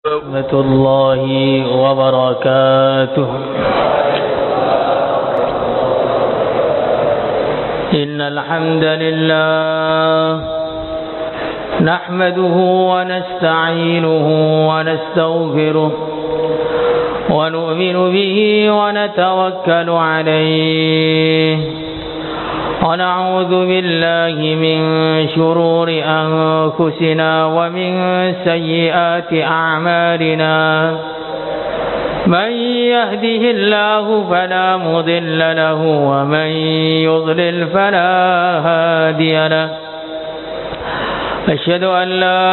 ورحمة الله وبركاته. إن الحمد لله نحمده ونستعينه ونستغفره ونؤمن به ونتوكل عليه ونعوذ بالله من شرور أنفسنا ومن سيئات أعمالنا. من يهده الله فلا مضل له ومن يضلل فلا هادي له. أشهد أن لا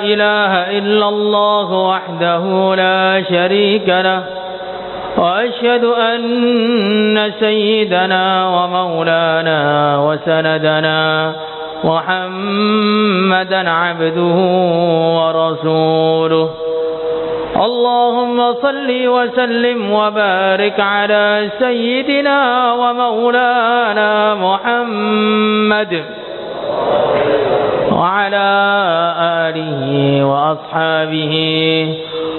إله إلا الله وحده لا شريك له وأشهد أن سيدنا ومولانا وسندنا محمدا عبده ورسوله. اللهم صل وسلم وبارك على سيدنا ومولانا محمد وعلى آله وأصحابه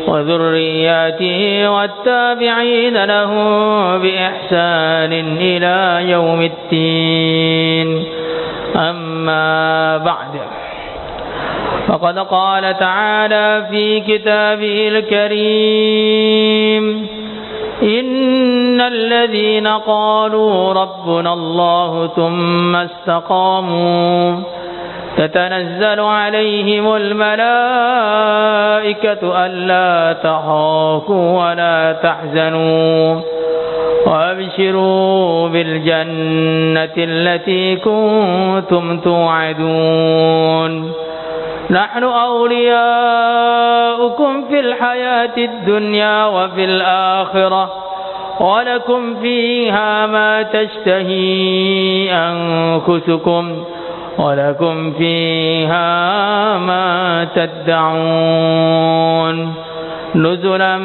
وذرياته والتابعين لهم بإحسان إلى يوم الدين. أما بعد، فقد قال تعالى في كتابه الكريم: إن الذين قالوا ربنا الله ثم استقاموا تتنزل عليهم الملائكة ألا تخافوا ولا تحزنوا وأبشروا بالجنة التي كنتم توعدون. نحن أولياؤكم في الحياة الدنيا وفي الآخرة ولكم فيها ما تشتهي أنفسكم ولكم فيها ما تدعون. نزلا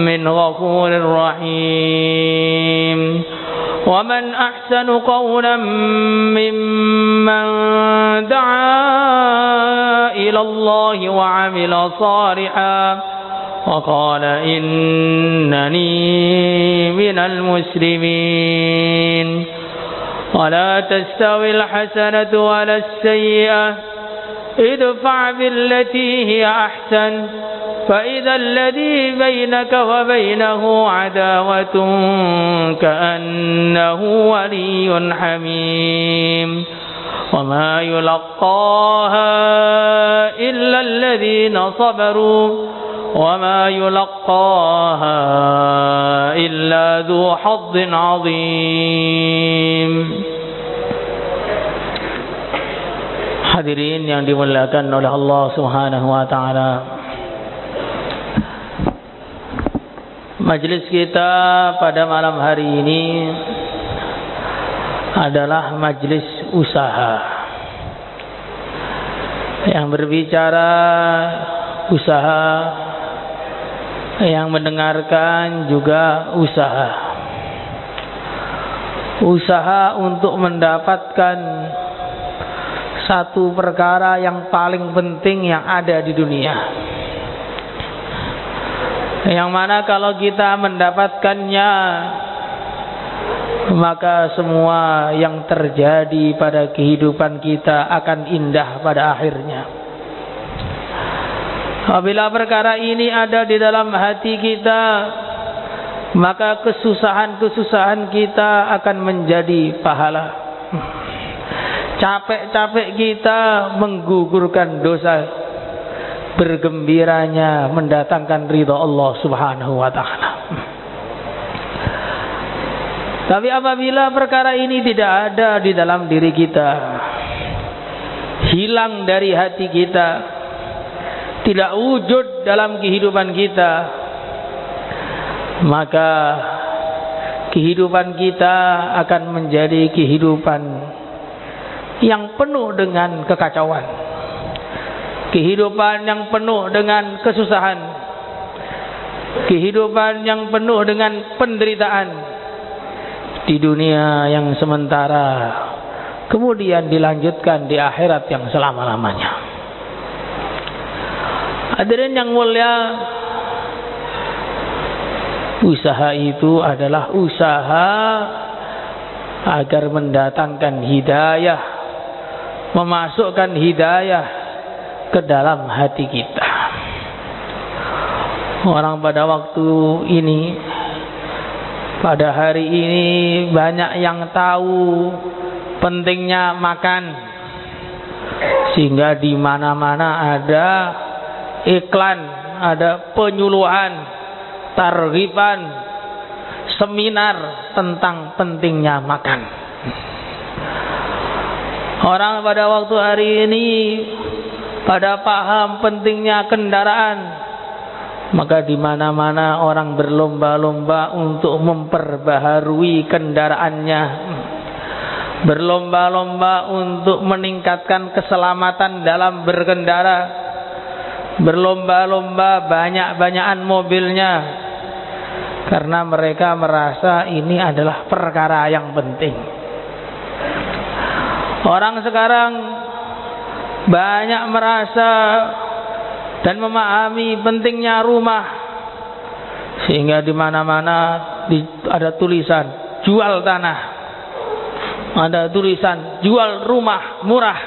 من غفور رحيم. ومن أحسن قولا ممن دعا إلى الله وعمل صالحا وقال إنني من المسلمين. ولا تستوي الحسنة ولا السيئة ادفع بالتي هي أحسن فإذا الذي بينك وبينه عداوة كأنه ولي حميم. وما يلقاها إلا الذين صبروا وما يلقاها إلا ذو حظ عظيم. Hadirin yang dimuliakan oleh Allah Subhanahu wa taala. Majelis kita pada malam hari ini adalah majelis usaha yang berbicara usaha, yang mendengarkan juga usaha. Usaha untuk mendapatkan satu perkara yang paling penting yang ada di dunia, yang mana kalau kita mendapatkannya maka semua yang terjadi pada kehidupan kita akan indah pada akhirnya. Apabila perkara ini ada di dalam hati kita, maka kesusahan-kesusahan kita akan menjadi pahala. Capek-capek kita menggugurkan dosa, bergembiranya mendatangkan ridha Allah Subhanahu wa taala. Tapi apabila perkara ini tidak ada di dalam diri kita, hilang dari hati kita, tidak wujud dalam kehidupan kita, maka kehidupan kita akan menjadi kehidupan yang penuh dengan kekacauan, kehidupan yang penuh dengan kesusahan, kehidupan yang penuh dengan penderitaan di dunia yang sementara, kemudian dilanjutkan di akhirat yang selama-lamanya. Hadirin yang mulia, usaha itu adalah usaha agar mendatangkan hidayah, memasukkan hidayah ke dalam hati kita. Orang pada waktu ini, pada hari ini, banyak yang tahu pentingnya makan, sehingga di mana-mana ada iklan, ada penyuluhan, targhiban, seminar tentang pentingnya makan. Orang pada waktu hari ini pada paham pentingnya kendaraan, maka di mana-mana orang berlomba-lomba untuk memperbaharui kendaraannya, berlomba-lomba untuk meningkatkan keselamatan dalam berkendara, berlomba-lomba banyak-banyakan mobilnya, karena mereka merasa ini adalah perkara yang penting. Orang sekarang banyak merasa dan memahami pentingnya rumah, sehingga di mana-mana ada tulisan jual tanah, ada tulisan jual rumah murah,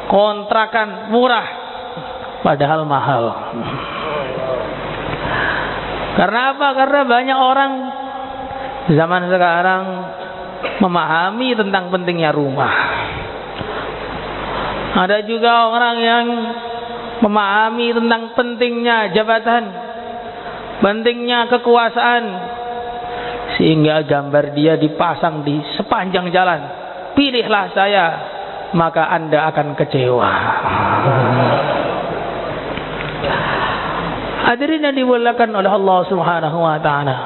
kontrakan murah, padahal mahal. Karena apa? Karena banyak orang zaman sekarang memahami tentang pentingnya rumah. Ada juga orang yang memahami tentang pentingnya jabatan, pentingnya kekuasaan, sehingga gambar dia dipasang di sepanjang jalan. Pilihlah saya, maka Anda akan kecewa. Hadirin yang dimuliakan oleh Allah Subhanahu wa taala.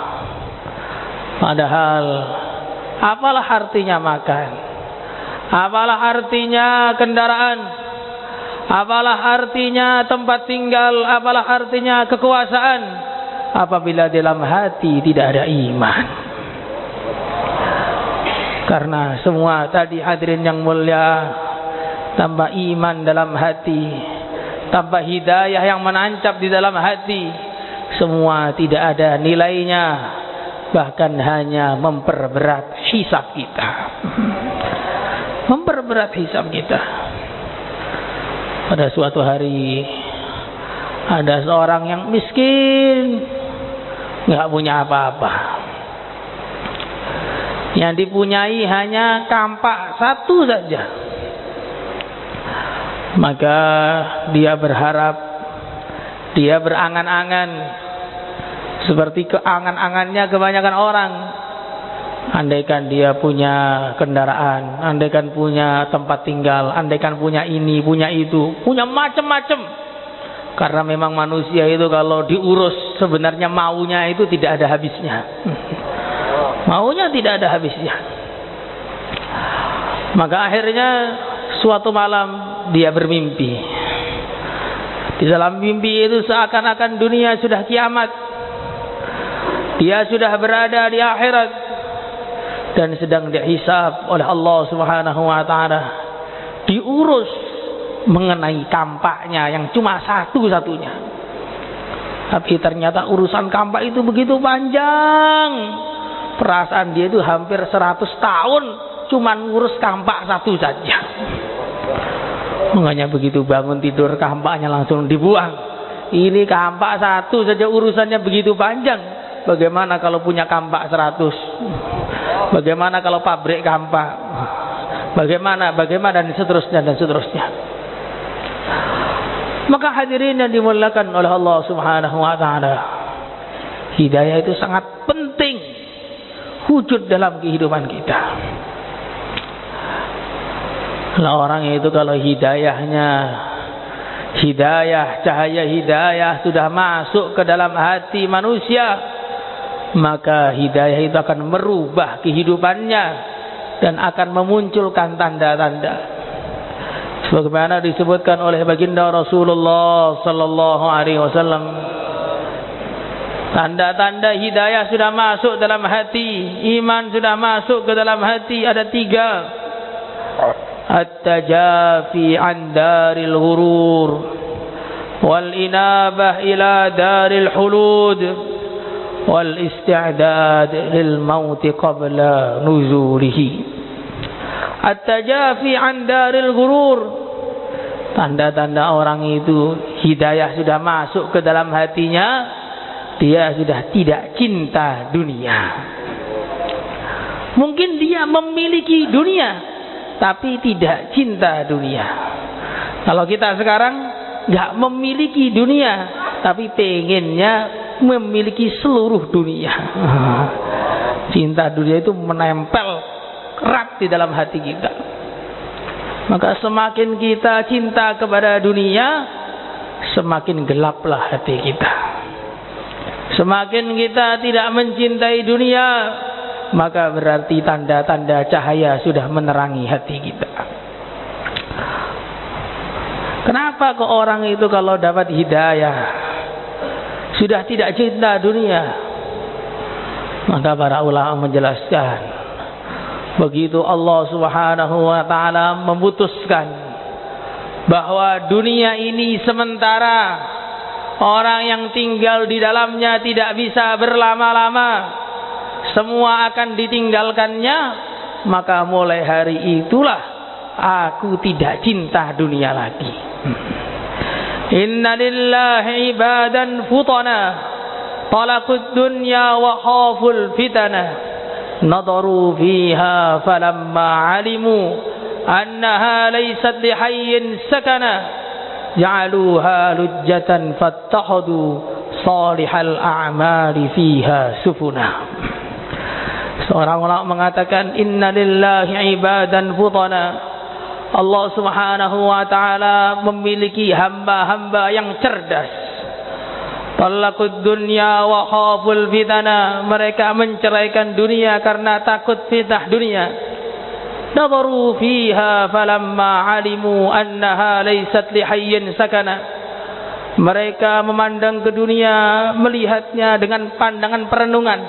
Padahal apalah artinya makan? Apalah artinya kendaraan? Apalah artinya tempat tinggal? Apalah artinya kekuasaan apabila dalam hati tidak ada iman? Karena semua tadi hadirin yang mulia, tanpa iman dalam hati, tanpa hidayah yang menancap di dalam hati, semua tidak ada nilainya, bahkan hanya memperberat hisab kita. Memperberat hisab kita. Pada suatu hari ada seorang yang miskin, nggak punya apa-apa. Yang dipunyai hanya kampak satu saja. Maka dia berharap, dia berangan-angan seperti keangan-angannya kebanyakan orang. Andaikan dia punya kendaraan, andaikan punya tempat tinggal, andaikan punya ini, punya itu, punya macam-macam. Karena memang manusia itu kalau diurus sebenarnya maunya itu tidak ada habisnya. Maunya tidak ada habisnya. Maka akhirnya suatu malam dia bermimpi. Di dalam mimpi itu seakan-akan dunia sudah kiamat. Dia sudah berada di akhirat dan sedang dihisab oleh Allah Subhanahu wa taala, diurus mengenai kampaknya yang cuma satu-satunya. Tapi ternyata urusan kampak itu begitu panjang. Perasaan dia itu hampir 100 tahun cuma ngurus kampak satu saja. Makanya begitu bangun tidur kampaknya langsung dibuang. Ini kampak satu saja urusannya begitu panjang. Bagaimana kalau punya kampak 100? Bagaimana kalau pabrik kampak? Bagaimana dan seterusnya dan seterusnya. Maka hadirin yang dimuliakan oleh Allah Subhanahu wa taala, hidayah itu sangat penting wujud dalam kehidupan kita. Kalau orang itu kalau hidayahnya, cahaya hidayah sudah masuk ke dalam hati manusia, maka hidayah itu akan merubah kehidupannya dan akan memunculkan tanda-tanda. Sebagaimana disebutkan oleh baginda Rasulullah sallallahu alaihi wasallam, tanda-tanda hidayah sudah masuk dalam hati, iman sudah masuk ke dalam hati, ada 3. At-tajafi an daril ghurur, wal inabah ila daril khulud wal isti'dad lil maut qabla nuzulihi. At-tajafi an daril ghurur, tanda-tanda orang itu hidayah sudah masuk ke dalam hatinya, dia sudah tidak cinta dunia. Mungkin dia memiliki dunia tapi tidak cinta dunia. Kalau kita sekarang nggak memiliki dunia tapi pengennya memiliki seluruh dunia. Cinta dunia itu menempel erat di dalam hati kita. Maka semakin kita cinta kepada dunia, semakin gelaplah hati kita. Semakin kita tidak mencintai dunia, maka berarti tanda-tanda cahaya sudah menerangi hati kita. Kenapa kok orang itu kalau dapat hidayah sudah tidak cinta dunia? Maka para ulama menjelaskan, begitu Allah Subhanahu wa ta'ala memutuskan bahwa dunia ini sementara, orang yang tinggal di dalamnya tidak bisa berlama-lama, semua akan ditinggalkannya, maka mulai hari itulah aku tidak cinta dunia lagi. Inna lillahi ibadan futana talaqud dunya wa khaful fitana nadaru fiha falamma alimu annaha laysat lihayyin sakana ja'aluha lujjatan fattakhadu salihal a'mali fiha sufuna. Seorang ulama mengatakan, inna lillahi ibadan futana, Allah Subhanahu wa ta'ala memiliki hamba-hamba yang cerdas. Talaqud dunya wa khaful fitana, mereka menceraikan dunia karena takut fitnah dunia. Nadaru fiha falamma alimu annaha laysat lihayyin sakana, mereka memandang ke dunia, melihatnya dengan pandangan perenungan.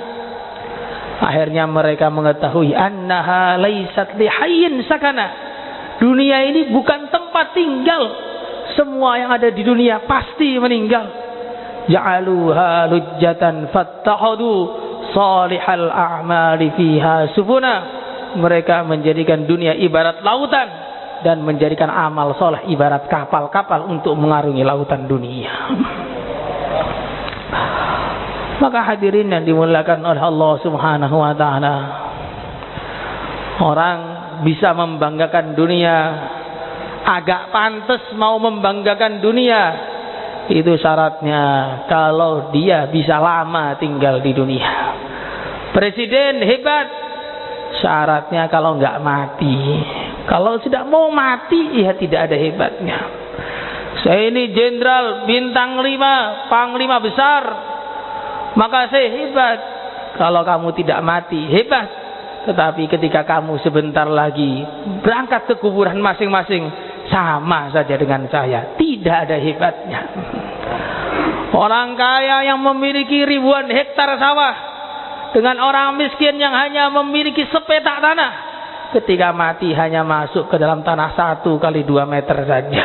Akhirnya mereka mengetahui annaha laysat lihayyin sakana, dunia ini bukan tempat tinggal. Semua yang ada di dunia pasti meninggal. Ja'aluha lujjatan fattakhadu salihal a'mali fiha sufuna, mereka menjadikan dunia ibarat lautan dan menjadikan amal soleh ibarat kapal-kapal untuk mengarungi lautan dunia. Maka hadirin yang dimuliakan oleh Allah Subhanahu wa ta'ala, orang bisa membanggakan dunia, agak pantas mau membanggakan dunia, itu syaratnya kalau dia bisa lama tinggal di dunia. Presiden hebat, syaratnya kalau nggak mati. Kalau sudah mau mati, ya tidak ada hebatnya. Saya ini jenderal bintang 5, panglima besar, maka saya hebat. Kalau kamu tidak mati, hebat. Tetapi ketika kamu sebentar lagi berangkat ke kuburan masing-masing, sama saja dengan saya, tidak ada hebatnya. Orang kaya yang memiliki ribuan hektar sawah dengan orang miskin yang hanya memiliki sepetak tanah, ketika mati hanya masuk ke dalam tanah 1 kali 2 meter saja.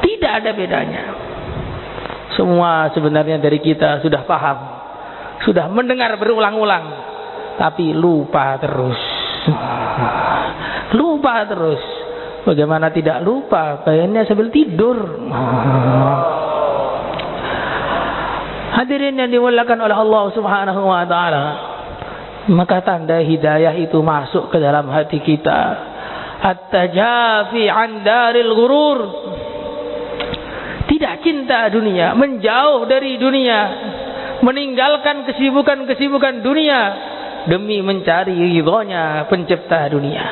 Tidak ada bedanya. Semua sebenarnya dari kita sudah paham, sudah mendengar berulang-ulang, tapi lupa terus. Lupa terus. Bagaimana tidak lupa? Kayaknya sambil tidur. Hadirin yang dimuliakan oleh Allah Subhanahu wa ta'ala, maka tanda hidayah itu masuk ke dalam hati kita. At-tajafi an daril ghurur, tidak cinta dunia, menjauh dari dunia, meninggalkan kesibukan-kesibukan dunia demi mencari ridhonya pencipta dunia.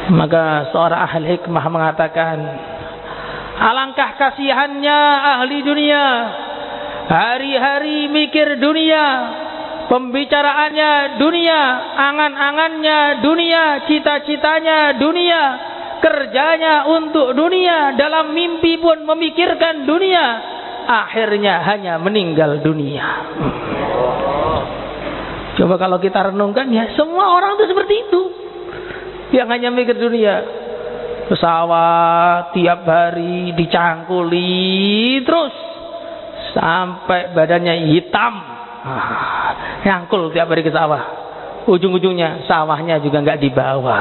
Maka seorang ahli hikmah mengatakan, alangkah kasihannya ahli dunia, hari-hari mikir dunia, pembicaraannya dunia, angan-angannya dunia, cita-citanya dunia, kerjanya untuk dunia, dalam mimpi pun memikirkan dunia, akhirnya hanya meninggal dunia. Coba kalau kita renungkan, ya semua orang itu seperti itu, yang hanya mikir dunia. ke sawah tiap hari dicangkuli terus sampai badannya hitam. Nyangkul tiap hari ke sawah, ujung-ujungnya sawahnya juga nggak dibawa.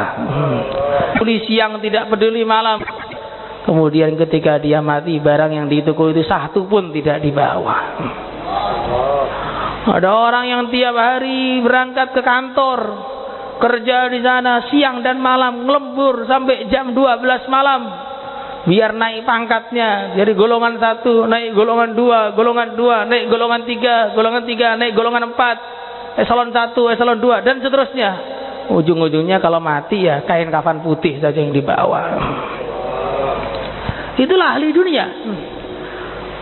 Polisi yang tidak peduli malam. Kemudian ketika dia mati, barang yang ditukul itu satu pun tidak dibawa. Ada orang yang tiap hari berangkat ke kantor, kerja di sana siang dan malam, ngelembur sampai jam 12 malam, biar naik pangkatnya. Jadi golongan 1 naik golongan 2, golongan 2 naik golongan 3, golongan 3 naik golongan 4, eselon 1, eselon 2 dan seterusnya. Ujung-ujungnya kalau mati ya kain kafan putih saja yang dibawa. Itulah ahli dunia.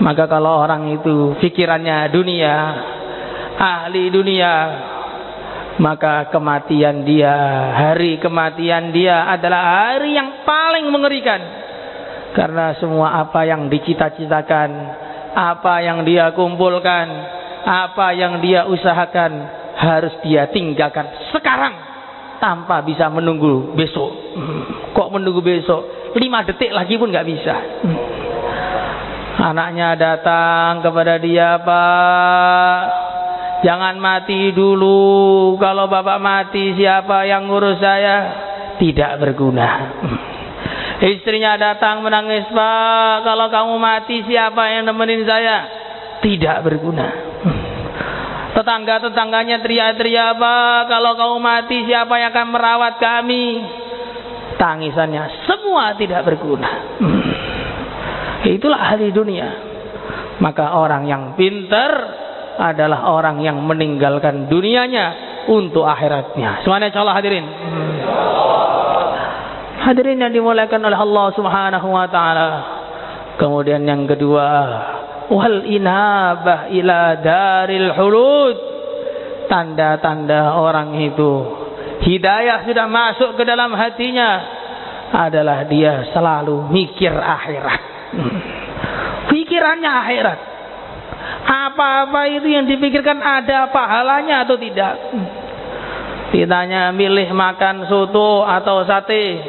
Maka kalau orang itu pikirannya dunia, ahli dunia, maka kematian dia, hari kematian dia adalah hari yang paling mengerikan. Karena semua apa yang dicita-citakan, apa yang dia kumpulkan, apa yang dia usahakan harus dia tinggalkan sekarang tanpa bisa menunggu besok. Kok menunggu besok? 5 detik lagi pun gak bisa. Anaknya datang kepada dia, Pak, jangan mati dulu. Kalau bapak mati siapa yang ngurus saya? Tidak berguna. Istrinya datang menangis, Pak, kalau kamu mati siapa yang nemenin saya? Tidak berguna. Tetangga-tetangganya teriak-teriak, Pak, kalau kamu mati siapa yang akan merawat kami? Tangisannya semua tidak berguna. Itulah ahli dunia. Maka orang yang pintar adalah orang yang meninggalkan dunianya untuk akhiratnya. Semuanya insyaallah hadirin. Hadirin yang dimuliakan oleh Allah Subhanahu wa taala. Kemudian yang kedua, wal inabah ila daril hulud. Tanda-tanda orang itu hidayah sudah masuk ke dalam hatinya adalah dia selalu mikir akhirat. Pikirannya akhirat. Apa-apa itu yang dipikirkan ada pahalanya atau tidak. Ditanya milih makan soto atau sate,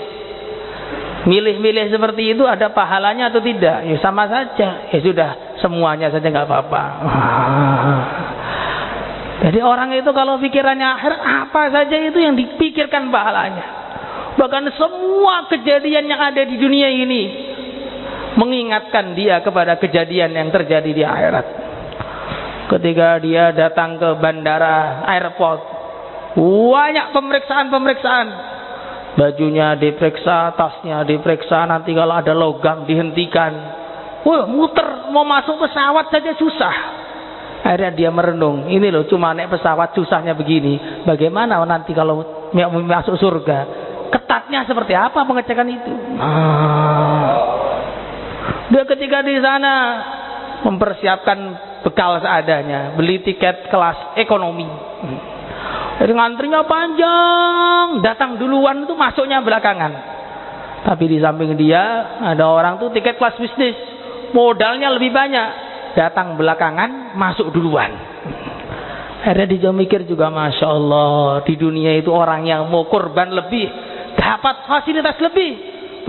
milih-milih seperti itu ada pahalanya atau tidak? Ya sama saja. Ya sudah, semuanya saja nggak apa-apa. Jadi orang itu kalau pikirannya akhir, apa saja itu yang dipikirkan pahalanya. Bahkan semua kejadian yang ada di dunia ini mengingatkan dia kepada kejadian yang terjadi di akhirat. Ketika dia datang ke bandara, airport, banyak pemeriksaan. Bajunya diperiksa, tasnya diperiksa, nanti kalau ada logam dihentikan. Wah, muter mau masuk pesawat saja susah. Akhirnya dia merenung, ini loh cuma naik pesawat susahnya begini, bagaimana nanti kalau masuk surga? Ketatnya seperti apa pengecekan itu? Dia ketika di sana mempersiapkan bekal seadanya, beli tiket kelas ekonomi. Jadi ngantrinya panjang, datang duluan itu masuknya belakangan. Tapi di samping dia ada orang tuh tiket kelas bisnis, modalnya lebih banyak. Datang belakangan, masuk duluan. Akhirnya dia mikir juga, Masya Allah, di dunia itu orang yang mau korban lebih dapat fasilitas lebih.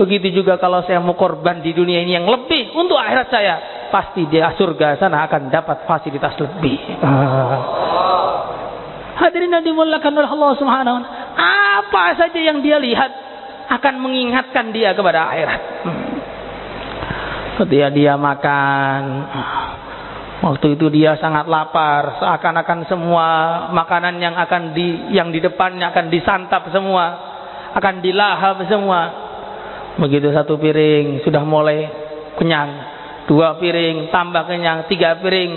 Begitu juga kalau saya mau korban di dunia ini yang lebih untuk akhirat saya, pasti di surga sana akan dapat fasilitas lebih. Hadirin yang dimuliakan oleh Allah Subhanahu wa taala, apa saja yang dia lihat akan mengingatkan dia kepada akhirat. Ketika dia makan, waktu itu dia sangat lapar, seakan-akan semua makanan yang di depannya akan disantap semua, akan dilahap semua. Begitu 1 piring sudah mulai kenyang, 2 piring tambah kenyang, 3 piring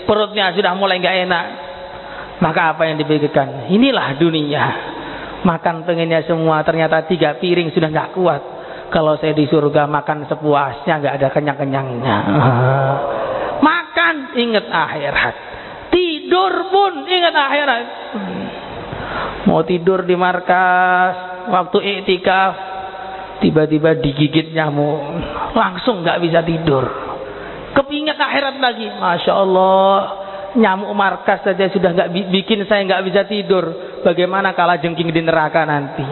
perutnya sudah mulai nggak enak. Maka apa yang dipikirkan? Inilah dunia. Makan pengennya semua, ternyata 3 piring sudah nggak kuat. Kalau saya di surga makan sepuasnya, nggak ada kenyang-kenyangnya. Makan ingat akhirat, tidur pun ingat akhirat. Mau tidur di markas, waktu iktikaf, tiba-tiba digigit nyamuk, langsung nggak bisa tidur. Kepingat akhirat lagi, Masya Allah, nyamuk markas saja sudah nggak bikin saya nggak bisa tidur. Bagaimana kalajengking di neraka nanti?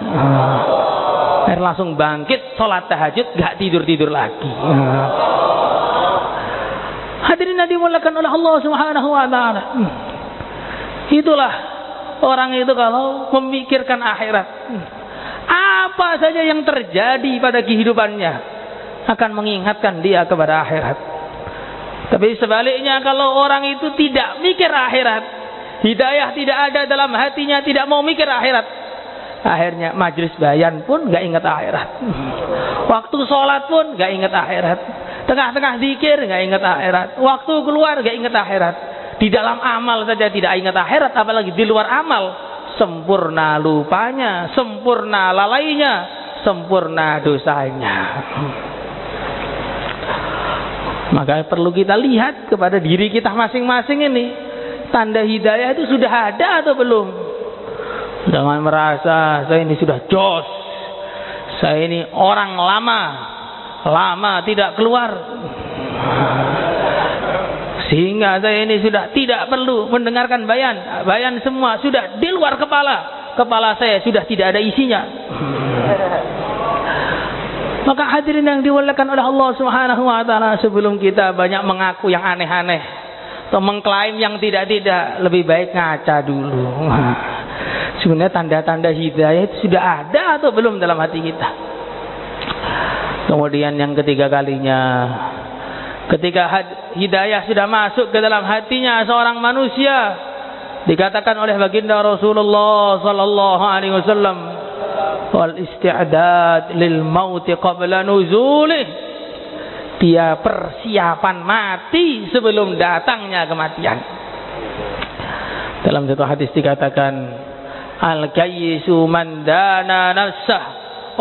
Langsung bangkit, sholat tahajud, gak tidur-tidur lagi. Hadirin yang dimuliakan oleh Allah Subhanahu wa taala. Itulah orang itu kalau memikirkan akhirat. Apa saja yang terjadi pada kehidupannya akan mengingatkan dia kepada akhirat. Tapi sebaliknya kalau orang itu tidak mikir akhirat, hidayah tidak ada dalam hatinya, tidak mau mikir akhirat, akhirnya majlis bayan pun gak ingat akhirat, waktu sholat pun gak ingat akhirat, tengah-tengah zikir gak ingat akhirat, waktu keluar gak ingat akhirat, di dalam amal saja tidak ingat akhirat, apalagi di luar amal. Sempurna lupanya, sempurna lalainya, sempurna dosanya. Maka perlu kita lihat kepada diri kita masing-masing ini, tanda hidayah itu sudah ada atau belum. Jangan merasa saya ini sudah jos, saya ini orang lama tidak keluar, sehingga saya ini sudah tidak perlu mendengarkan bayan semua sudah di luar kepala saya sudah tidak ada isinya. Maka hadirin yang dimuliakan oleh Allah Subhanahu wa taala, sebelum kita banyak mengaku yang aneh-aneh atau mengklaim yang tidak-tidak, lebih baik ngaca dulu. Sebenarnya tanda-tanda hidayah itu sudah ada atau belum dalam hati kita. Kemudian yang ketiga kalinya, ketika hidayah sudah masuk ke dalam hatinya seorang manusia, dikatakan oleh baginda Rasulullah sallallahu alaihi wasallam, wal isti'dad lil maut qabla nuzulih, dia persiapan mati sebelum datangnya kematian. Dalam satu hadis dikatakan, al kayyisu man dana nafsah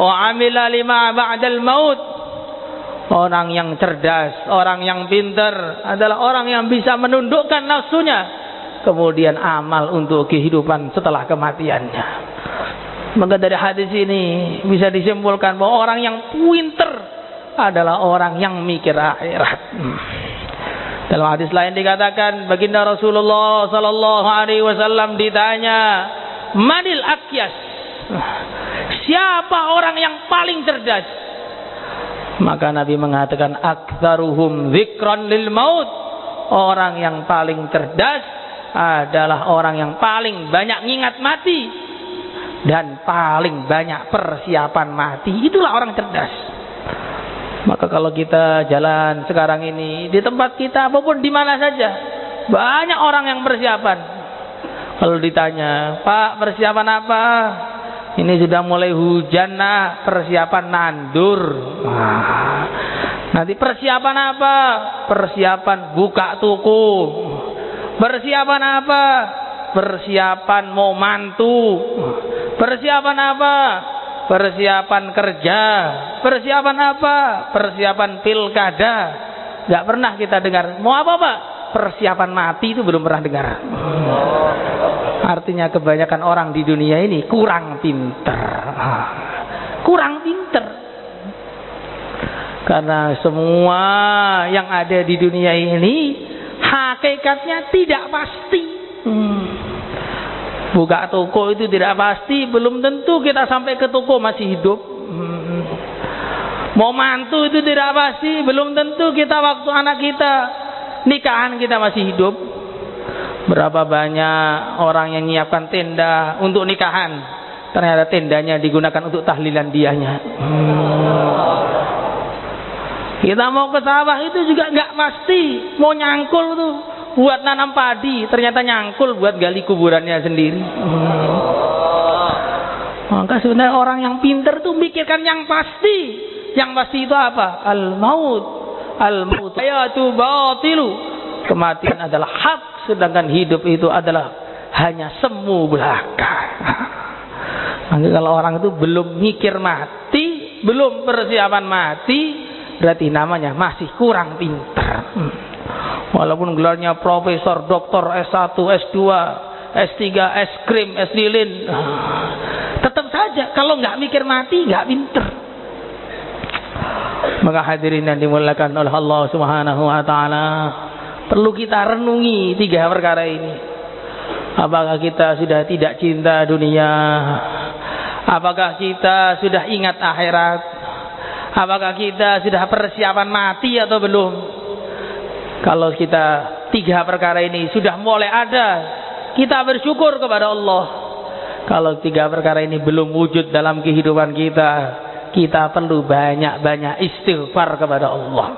wa amila lima ba'dal maut. Orang yang cerdas, orang yang pintar adalah orang yang bisa menundukkan nafsunya, kemudian amal untuk kehidupan setelah kematiannya. Maka dari hadis ini bisa disimpulkan bahwa orang yang pintar adalah orang yang mikir akhirat. Dalam hadis lain dikatakan, baginda Rasulullah sallallahu alaihi wasallam ditanya, manil akyas, siapa orang yang paling cerdas? Maka Nabi mengatakan, aktsaruhum dzikran lil maut, orang yang paling cerdas adalah orang yang paling banyak ngingat mati dan paling banyak persiapan mati. Itulah orang cerdas. Maka kalau kita jalan sekarang ini di tempat kita maupun di mana saja, banyak orang yang persiapan. Kalau ditanya, Pak, persiapan apa? Ini sudah mulai hujan, nah, persiapan nandur. Nanti persiapan apa? Persiapan buka toko. Persiapan apa? Persiapan mau mantu. Persiapan apa? Persiapan kerja. Persiapan apa? Persiapan pilkada. Gak pernah kita dengar. Mau apa, Pak? Persiapan mati itu belum pernah dengar. Artinya kebanyakan orang di dunia ini kurang pinter. Kurang pinter. Karena semua yang ada di dunia ini hakikatnya tidak pasti. Buka toko itu tidak pasti, belum tentu kita sampai ke toko masih hidup. Mau mantu itu tidak pasti, belum tentu kita waktu anak kita nikahan kita masih hidup. Berapa banyak orang yang menyiapkan tenda untuk nikahan, ternyata tendanya digunakan untuk tahlilan diahnya. Kita mau ke sawah itu juga nggak pasti, mau nyangkul tuh buat nanam padi, ternyata nyangkul buat gali kuburannya sendiri. Maka sebenarnya orang yang pintar tuh mikirkan yang pasti. Yang pasti itu apa? Al-maut. Al-maut hayatu batilu. Kematian adalah hak, sedangkan hidup itu adalah hanya semu belaka. Maka kalau orang itu belum mikir mati, belum persiapan mati, berarti namanya masih kurang pintar. Walaupun gelarnya profesor, doktor, S1, S2, S3, S krim, S lilin, tetap saja kalau nggak mikir mati nggak pintar. Maka hadirin yang dimuliakan oleh Allah Subhanahu wa taala, perlu kita renungi tiga perkara ini. Apakah kita sudah tidak cinta dunia? Apakah kita sudah ingat akhirat? Apakah kita sudah persiapan mati atau belum? Kalau kita 3 perkara ini sudah mulai ada, kita bersyukur kepada Allah. Kalau 3 perkara ini belum wujud dalam kehidupan kita, kita perlu banyak-banyak istighfar kepada Allah.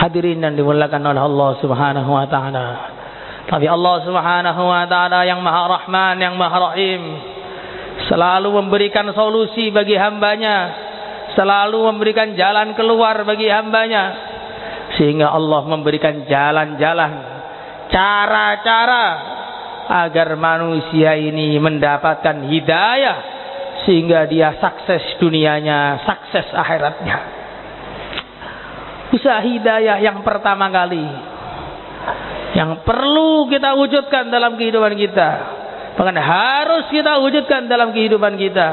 Hadirin yang dimuliakan oleh Allah Subhanahu wa taala. Tapi Allah Subhanahu wa taala yang Maha Rahman, yang Maha Rahim, selalu memberikan solusi bagi hambanya, selalu memberikan jalan keluar bagi hambanya, sehingga Allah memberikan jalan-jalan, cara-cara agar manusia ini mendapatkan hidayah, sehingga dia sukses dunianya, sukses akhiratnya. Usaha hidayah yang pertama kali yang perlu kita wujudkan dalam kehidupan kita, bahkan harus kita wujudkan dalam kehidupan kita,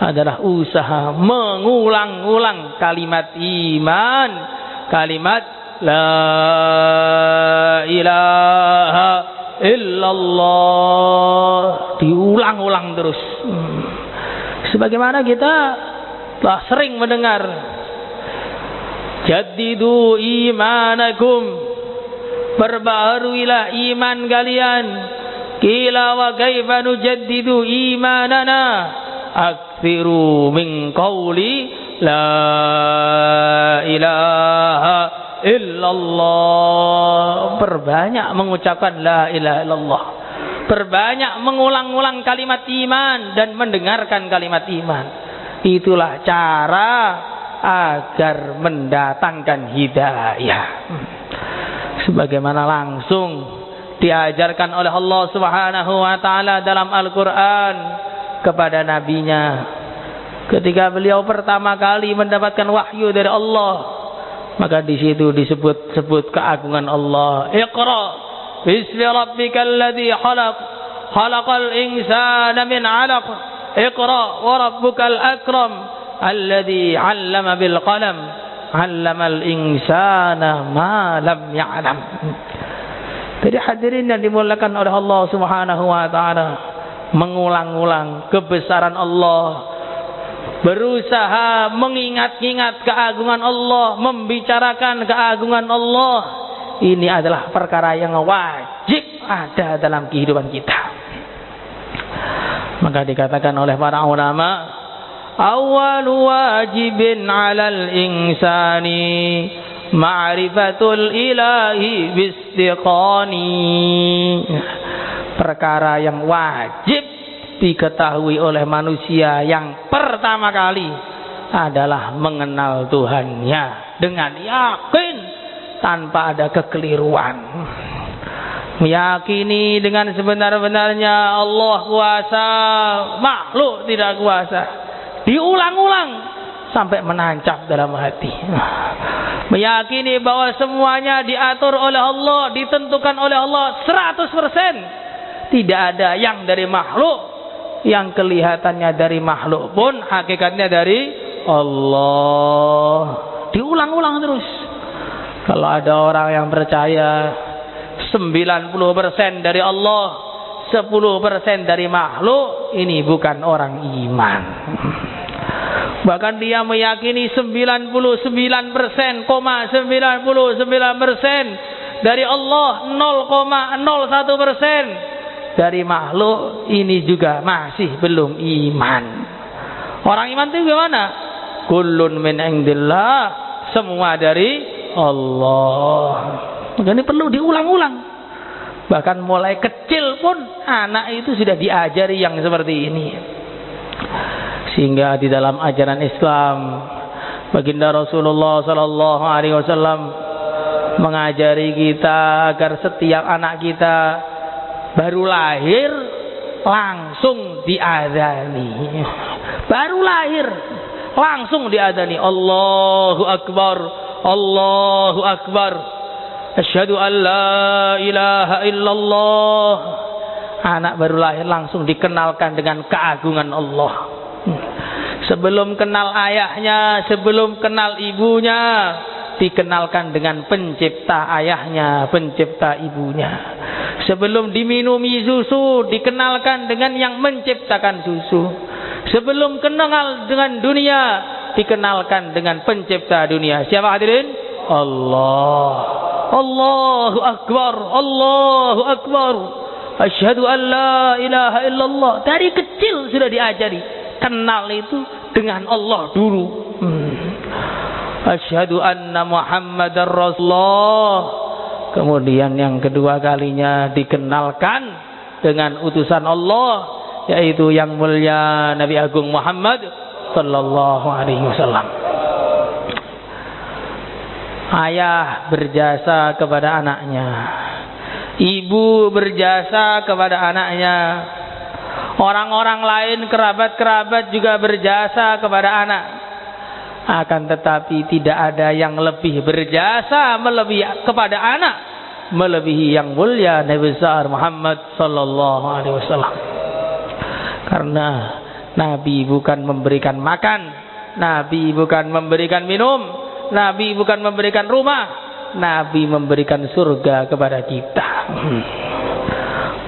adalah usaha mengulang-ulang kalimat iman, kalimat la ilaha illallah, diulang-ulang terus. Sebagaimana kita telah sering mendengar, jaddidu imanakum, perbaharuilah iman kalian. Qila wa kaifa nujaddidu imanana, aktsiru min qawli la ilaha illallah. Perbanyak mengucapkan la ilaha illallah, perbanyak mengulang-ulang kalimat iman dan mendengarkan kalimat iman. Itulah cara agar mendatangkan hidayah, sebagaimana langsung diajarkan oleh Allah Subhanahu wa taala dalam Al-Qur'an kepada nabinya ketika beliau pertama kali mendapatkan wahyu dari Allah. Maka di situ disebut keagungan Allah. Iqra bismi rabbikal ladzi khalaq, khalaqal insana min 'alaq, iqra wa rabbukal akram, alladzi 'allama bil qalam, 'allamal insana ma lam ya'lam. Jadi hadirin yang dimuliakan oleh Allah Subhanahu wa taala, mengulang-ulang kebesaran Allah, berusaha mengingat-ingat keagungan Allah, membicarakan keagungan Allah, ini adalah perkara yang wajib ada dalam kehidupan kita. Maka dikatakan oleh para ulama, awwalu wajibin 'alal insani ma'rifatul ilahi bistiqani. Perkara yang wajib diketahui oleh manusia yang pertama kali adalah mengenal Tuhannya dengan yakin tanpa ada kekeliruan. Meyakini dengan sebenar-benarnya Allah kuasa, makhluk tidak kuasa. Diulang-ulang sampai menancap dalam hati. Meyakini bahwa semuanya diatur oleh Allah, ditentukan oleh Allah 100%. Tidak ada yang dari makhluk, yang kelihatannya dari makhluk pun hakikatnya dari Allah. Diulang-ulang terus. Kalau ada orang yang percaya 90% dari Allah, 10% dari makhluk, ini bukan orang iman. Bahkan dia meyakini 99,99% dari Allah, 0,01% dari makhluk, ini juga masih belum iman. Orang iman itu gimana? Kullun min indillah, semua dari Allah. Maka ini perlu diulang-ulang. Bahkan mulai kecil pun anak itu sudah diajari yang seperti ini. Sehingga di dalam ajaran Islam, baginda Rasulullah sallallahu alaihi wasallam mengajari kita agar setiap anak kita baru lahir langsung diadzani. Baru lahir langsung diadzani, Allahu Akbar, Allahu Akbar, asyhadu an la ilaha illallah. Anak baru lahir langsung dikenalkan dengan keagungan Allah. Sebelum kenal ayahnya, sebelum kenal ibunya, dikenalkan dengan pencipta ayahnya, pencipta ibunya. Sebelum diminumi susu, dikenalkan dengan yang menciptakan susu. Sebelum kenal dengan dunia, dikenalkan dengan pencipta dunia. Siapa hadirin? Allah. Allahu Akbar. Allahu Akbar. Asyhadu an la ilaha illallah. Dari kecil sudah diajari. Kenal itu dengan Allah dulu. Asyhadu anna Muhammadar Rasulullah. Kemudian yang kedua kalinya dikenalkan dengan utusan Allah, yaitu yang mulia Nabi Agung Muhammad sallallahu alaihi wasallam. Ayah berjasa kepada anaknya, ibu berjasa kepada anaknya, orang-orang lain, kerabat-kerabat juga berjasa kepada anak. Akan tetapi tidak ada yang lebih berjasa melebihi kepada anak melebihi yang mulia Nabi besar Muhammad sallallahu alaihi wasallam. Karena Nabi bukan memberikan makan, Nabi bukan memberikan minum, Nabi bukan memberikan rumah, Nabi memberikan surga kepada kita.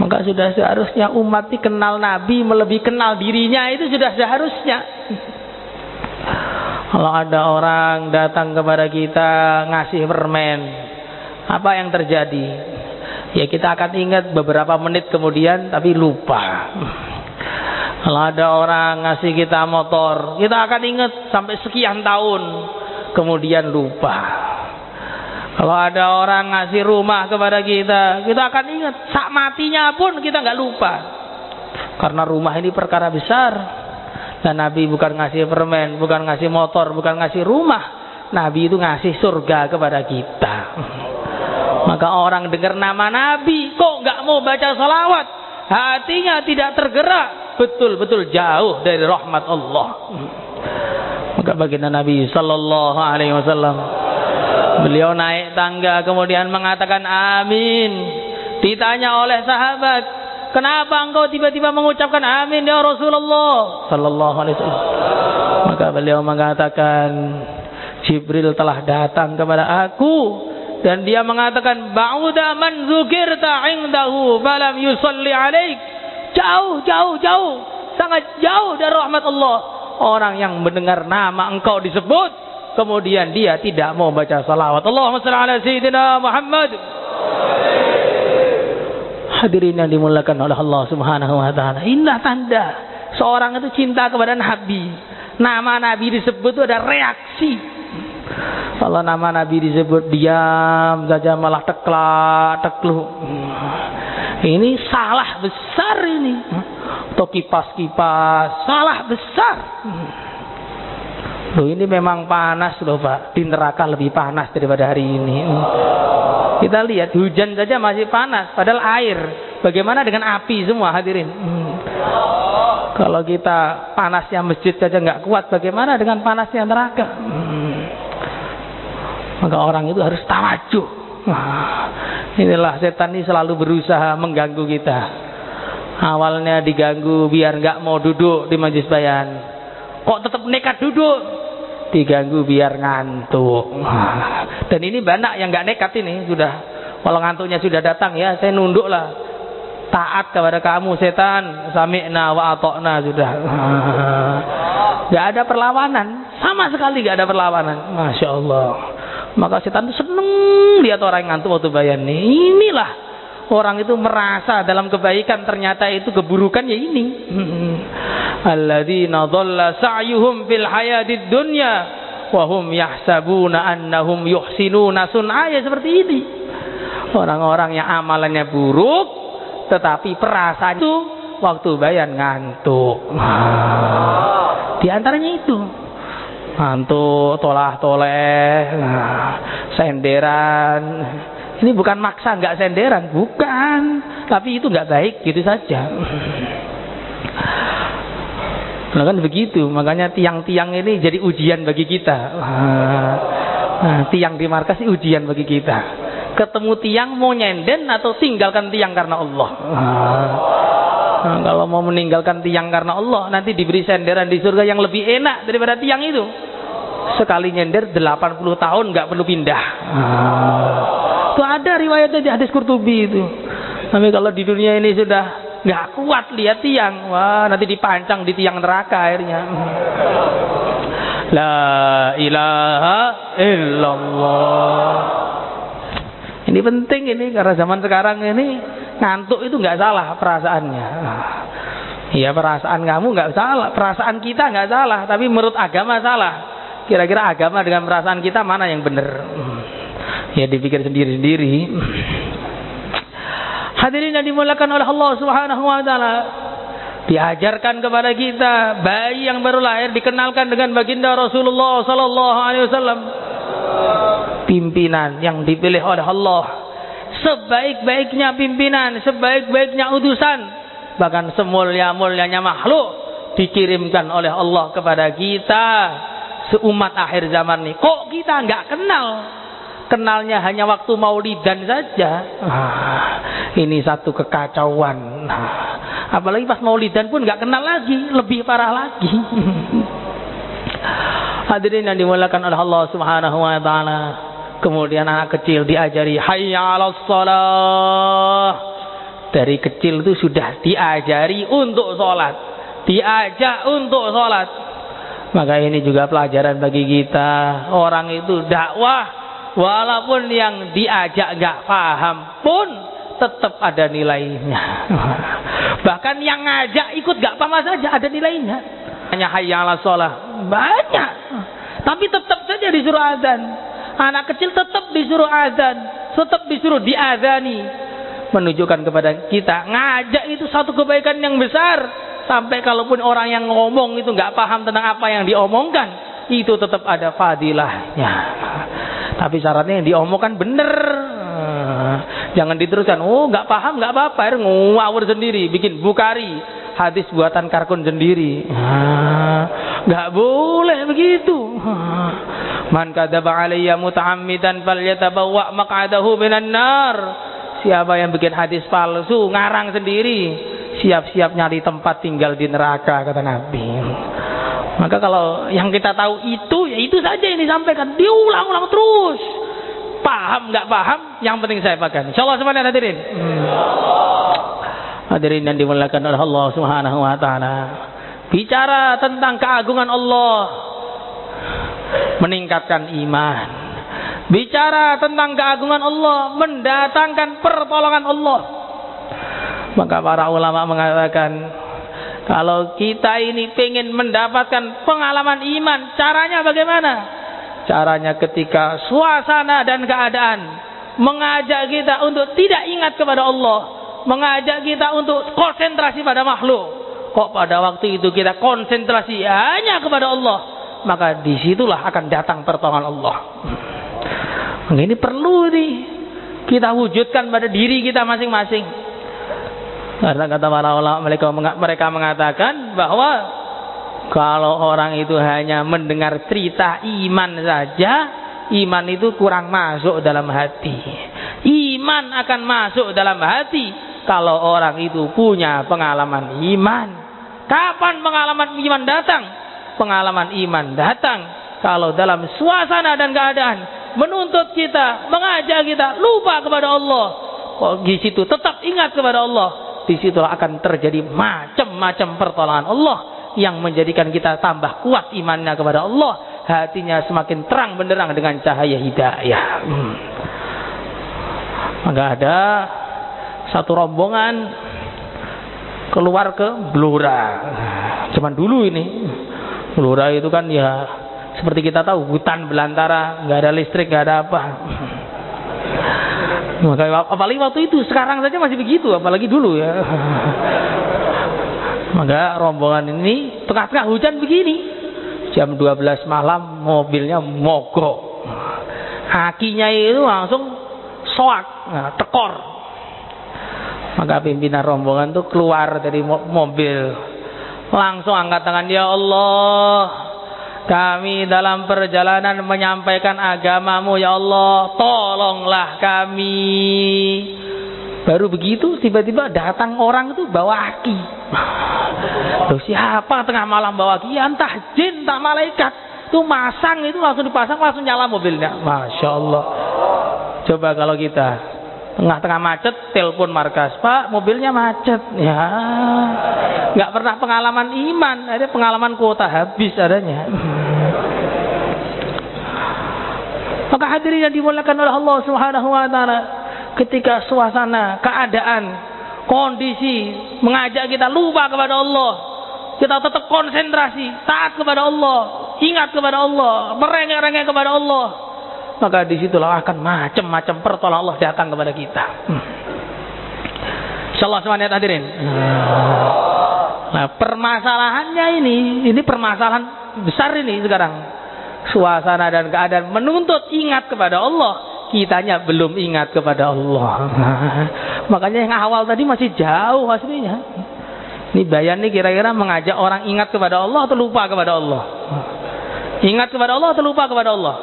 Maka sudah seharusnya umat ini kenal Nabi melebihi kenal dirinya, itu sudah seharusnya. Kalau ada orang datang kepada kita ngasih permen, apa yang terjadi? Ya kita akan ingat beberapa menit kemudian, tapi lupa. Kalau ada orang ngasih kita motor, kita akan ingat sampai sekian tahun, kemudian lupa. Kalau ada orang ngasih rumah kepada kita, kita akan ingat sak matinya pun kita nggak lupa. Karena rumah ini perkara besar. Dan Nabi bukan ngasih permen, bukan ngasih motor, bukan ngasih rumah. Nabi itu ngasih surga kepada kita. Maka orang dengar nama Nabi, kok nggak mau baca salawat? Hatinya tidak tergerak, betul-betul jauh dari rahmat Allah. Maka baginda Nabi sallallahu alaihi wasallam, beliau naik tangga kemudian mengatakan amin. Ditanya oleh sahabat, kenapa engkau tiba-tiba mengucapkan amin ya Rasulullah sallallahu alaihi wasallam? Maka beliau mengatakan, Jibril telah datang kepada aku dan dia mengatakan, ba'uda man dzukirta 'indahu falam yusalli 'alaik. Jauh, sangat jauh dari rahmat Allah orang yang mendengar nama engkau disebut kemudian dia tidak mau baca salawat. Allahumma shalli ala sayyidina Muhammad. Hadirin yang dimuliakan oleh Allah Subhanahu wa taala. Indah tanda seorang itu cinta kepada Nabi. Nama Nabi disebut itu ada reaksi. Kalau nama Nabi disebut diam saja malah tekluk. Ini salah besar ini. Atau kipas-kipas, salah besar. Loh ini memang panas loh Pak. Di neraka lebih panas daripada hari ini. Kita lihat hujan saja masih panas, padahal air. Bagaimana dengan api semua hadirin? Kalau kita panasnya masjid saja nggak kuat, bagaimana dengan panasnya neraka? Maka orang itu harus tawajuh. Inilah setan ini selalu berusaha mengganggu kita. Awalnya diganggu biar nggak mau duduk di majelis bayan. Kok tetap nekat duduk? Diganggu biar ngantuk. Dan ini banyak yang nggak nekat ini sudah. Kalau ngantuknya sudah datang ya, saya nunduk lah. Taat kepada kamu setan. Sami'na wa ata'na sudah. Nggak ada perlawanan, sama sekali nggak ada perlawanan. Masya Allah. Maka setan itu seneng lihat orang yang ngantuk waktu bayan nih. Inilah orang itu merasa dalam kebaikan, ternyata itu keburukan ya ini. Alladzina dhalla sa'yuhum fil hayatid dunya wa hum yahsabuna annahum yuhsinuna sun'a, ya seperti ini. Orang-orang yang amalannya buruk tetapi perasaan itu waktu bayan ngantuk. Di antaranya itu ngantuk, tolah-toleh, senderan. Ini bukan maksa nggak senderan, bukan. Tapi itu nggak baik, gitu saja. Nah kan begitu, makanya tiang-tiang ini jadi ujian bagi kita. Tiang di markas ini ujian bagi kita. Ketemu tiang mau nyenden atau tinggalkan tiang karena Allah. Kalau mau meninggalkan tiang karena Allah, nanti diberi senderan di surga yang lebih enak daripada tiang itu. Sekali nyender 80 tahun nggak perlu pindah. Itu ada riwayatnya di hadis Qurtubi itu. Tapi kalau di dunia ini sudah nggak kuat lihat tiang, wah nanti dipancang di tiang neraka akhirnya. La ilaha illallah. Ini penting ini, karena zaman sekarang ini ngantuk itu nggak salah perasaannya. Iya, perasaan kamu nggak salah, perasaan kita nggak salah, tapi menurut agama salah. Kira-kira agama dengan perasaan kita mana yang benar? Ya dipikir sendiri-sendiri. Hadirin yang dimuliakan oleh Allah Subhanahu wa taala, diajarkan kepada kita bayi yang baru lahir dikenalkan dengan baginda Rasulullah sallallahu alaihi wasallam, pimpinan yang dipilih oleh Allah, sebaik-baiknya pimpinan, sebaik-baiknya utusan, bahkan semulia-mulianya makhluk dikirimkan oleh Allah kepada kita seumat akhir zaman ini. Kok kita nggak kenal? Kenalnya hanya waktu maulidan saja. Ini satu kekacauan. Apalagi pas maulidan pun nggak kenal lagi, lebih parah lagi. Hadirin yang dimuliakan oleh Allah Subhanahu wa taala, kemudian anak kecil diajari hayya 'alas shalah. Dari kecil itu sudah diajari untuk sholat, diajak untuk sholat. Maka ini juga pelajaran bagi kita. Orang itu dakwah, walaupun yang diajak gak paham pun tetap ada nilainya. Bahkan yang ngajak ikut gak paham saja ada nilainya. Hanya hayya 'alas shalah banyak, tapi tetap saja disuruh azan. Anak kecil tetap disuruh azan, tetap disuruh diazani, menunjukkan kepada kita ngajak itu satu kebaikan yang besar. Sampai kalaupun orang yang ngomong itu nggak paham tentang apa yang diomongkan, itu tetap ada fadilahnya. Tapi syaratnya yang diomongkan benar. Jangan diteruskan, oh nggak paham nggak apa-apa, ngawur sendiri, bikin Bukhari, hadis buatan Karkun sendiri. Nggak boleh begitu. Man kadzaba alayya muta'ammidan falyatabawwa maq'adahu minan nar. Siapa yang bikin hadis palsu, ngarang sendiri, siap-siap nyari tempat tinggal di neraka, kata Nabi. Maka kalau yang kita tahu itu, ya itu saja yang disampaikan, diulang-ulang terus. Paham nggak paham, yang penting saya pakai. Insyaallah semuanya hadirin. Hadirin yang dimuliakan oleh Allah Subhanahu wa taala. Bicara tentang keagungan Allah, meningkatkan iman. Bicara tentang keagungan Allah, mendatangkan pertolongan Allah. Maka para ulama mengatakan, kalau kita ini pengen mendapatkan pengalaman iman, caranya bagaimana? Caranya ketika suasana dan keadaan mengajak kita untuk tidak ingat kepada Allah, mengajak kita untuk konsentrasi pada makhluk. Kok pada waktu itu kita konsentrasi hanya kepada Allah, maka disitulah akan datang pertolongan Allah. Ini perlu nih kita wujudkan pada diri kita masing-masing. Karena kata para ulama, mereka mengatakan bahwa kalau orang itu hanya mendengar cerita iman saja, iman itu kurang masuk dalam hati. Iman akan masuk dalam hati kalau orang itu punya pengalaman iman. Kapan pengalaman iman datang? Pengalaman iman datang kalau dalam suasana dan keadaan menuntut kita, mengajak kita lupa kepada Allah. Kok di situ tetap ingat kepada Allah, di situlah akan terjadi macam-macam pertolongan Allah yang menjadikan kita tambah kuat imannya kepada Allah, hatinya semakin terang benderang dengan cahaya hidayah. Maka ada satu rombongan keluar ke Blora. Zaman dulu ini Blora itu kan ya seperti kita tahu hutan belantara, nggak ada listrik, nggak ada apa. Maka apalagi waktu itu, sekarang saja masih begitu, apalagi dulu ya. Maka rombongan ini tengah-tengah hujan begini, jam 12 malam mobilnya mogok, akinya itu langsung soak, tekor. Maka pimpinan rombongan itu keluar dari mobil, langsung angkat tangan, ya Allah, kami dalam perjalanan menyampaikan agamamu, ya Allah, tolonglah kami. Baru begitu tiba-tiba datang orang itu bawa aki. Loh, siapa tengah malam bawa aki? Ya entah jin, entah malaikat. Itu masang, itu langsung dipasang, langsung nyala mobilnya. Masya Allah. Coba kalau kita Tengah-tengah macet, telepon markas, Pak, mobilnya macet. Ya, nggak pernah pengalaman iman, ada pengalaman kuota habis adanya. Maka hadirin yang dimuliakan oleh Allah Subhanahu wa taala, ketika suasana, keadaan, kondisi mengajak kita lupa kepada Allah, kita tetap konsentrasi, taat kepada Allah, ingat kepada Allah, merengek-rengek kepada Allah, maka disitulah akan macam-macam pertolongan Allah datang kepada kita. Insyaallah semuanya hadirin. Nah, permasalahannya ini permasalahan besar ini sekarang. Suasana dan keadaan menuntut ingat kepada Allah, kitanya belum ingat kepada Allah. Makanya yang awal tadi masih jauh aslinya. Ini bayan nih kira-kira mengajak orang ingat kepada Allah atau lupa kepada Allah? Ingat kepada Allah atau lupa kepada Allah?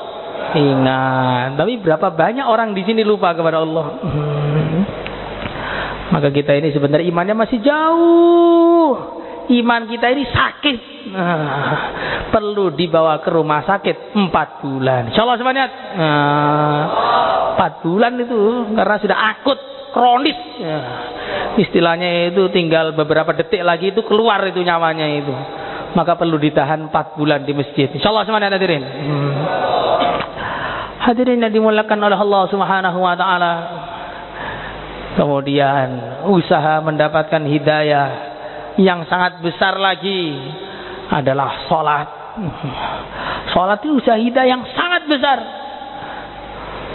Ingat. Tapi berapa banyak orang di sini lupa kepada Allah? Maka kita ini sebenarnya imannya masih jauh. Iman kita ini sakit. Perlu dibawa ke rumah sakit 4 bulan. Insyaallah semuanya. 4 bulan itu karena sudah akut, kronis. Istilahnya itu tinggal beberapa detik lagi itu keluar itu nyawanya itu. Maka perlu ditahan 4 bulan di masjid. Insyaallah semuanya hadirin. Hadirin yang dimuliakan oleh Allah Subhanahu wa taala. Kemudian usaha mendapatkan hidayah yang sangat besar lagi adalah sholat. Sholat itu usaha hidayah yang sangat besar.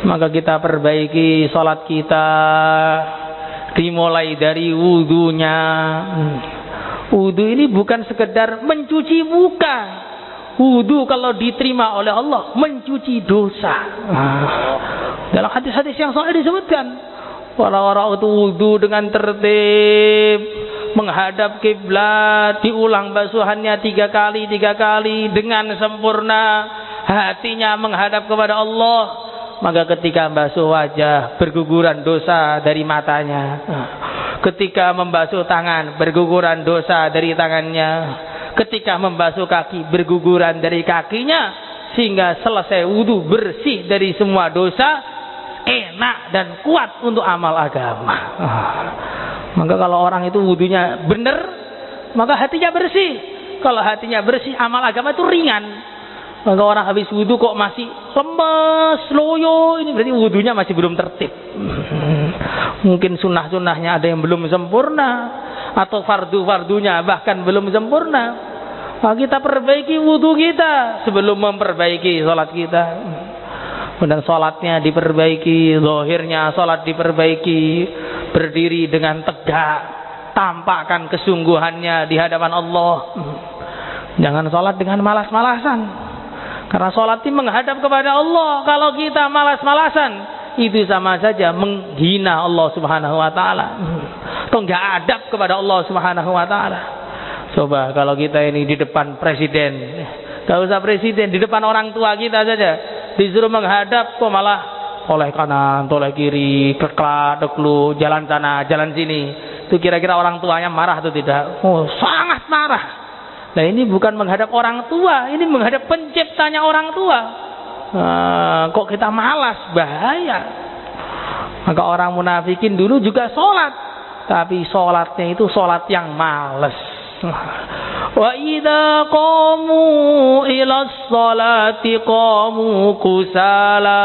Maka kita perbaiki sholat kita, dimulai dari wudunya. Wudu ini bukan sekedar mencuci muka. Wudu kalau diterima oleh Allah mencuci dosa. Dalam hadis-hadis yang sahih disebutkan, orang-orang itu wudu dengan tertib, menghadap kiblat, diulang basuhannya 3 kali dengan sempurna, hatinya menghadap kepada Allah. Maka ketika basuh wajah berguguran dosa dari matanya, ketika membasuh tangan berguguran dosa dari tangannya, ketika membasuh kaki berguguran dari kakinya, sehingga selesai wudu bersih dari semua dosa, enak dan kuat untuk amal agama. Maka kalau orang itu wudunya benar, maka hatinya bersih. Kalau hatinya bersih, amal agama itu ringan. Maka orang habis wudu kok masih lemes, loyo, ini berarti wudunya masih belum tertib. Mungkin sunnah-sunnahnya ada yang belum sempurna, atau fardu-fardunya bahkan belum sempurna. Maka kita perbaiki wudu kita sebelum memperbaiki sholat kita. Dan sholatnya diperbaiki, zahirnya sholat diperbaiki, berdiri dengan tegak, tampakkan kesungguhannya di hadapan Allah. Jangan sholat dengan malas-malasan, karena sholat ini menghadap kepada Allah. Kalau kita malas-malasan, itu sama saja menghina Allah Subhanahu wa taala. Atau enggak adab kepada Allah Subhanahu wa taala. Coba kalau kita ini di depan presiden, enggak usah presiden, di depan orang tua kita saja disuruh menghadap, kok malah toleh kanan, toleh kiri, keklu, jalan sana, jalan sini. Itu kira-kira orang tuanya marah atau tidak? Oh, sangat marah. Nah, ini bukan menghadap orang tua, ini menghadap penciptanya orang tua. Kok kita malas, bahaya. Maka orang munafikin dulu juga sholat, tapi sholatnya itu sholat yang malas. Wa idza qamu ila sholati qamu kusala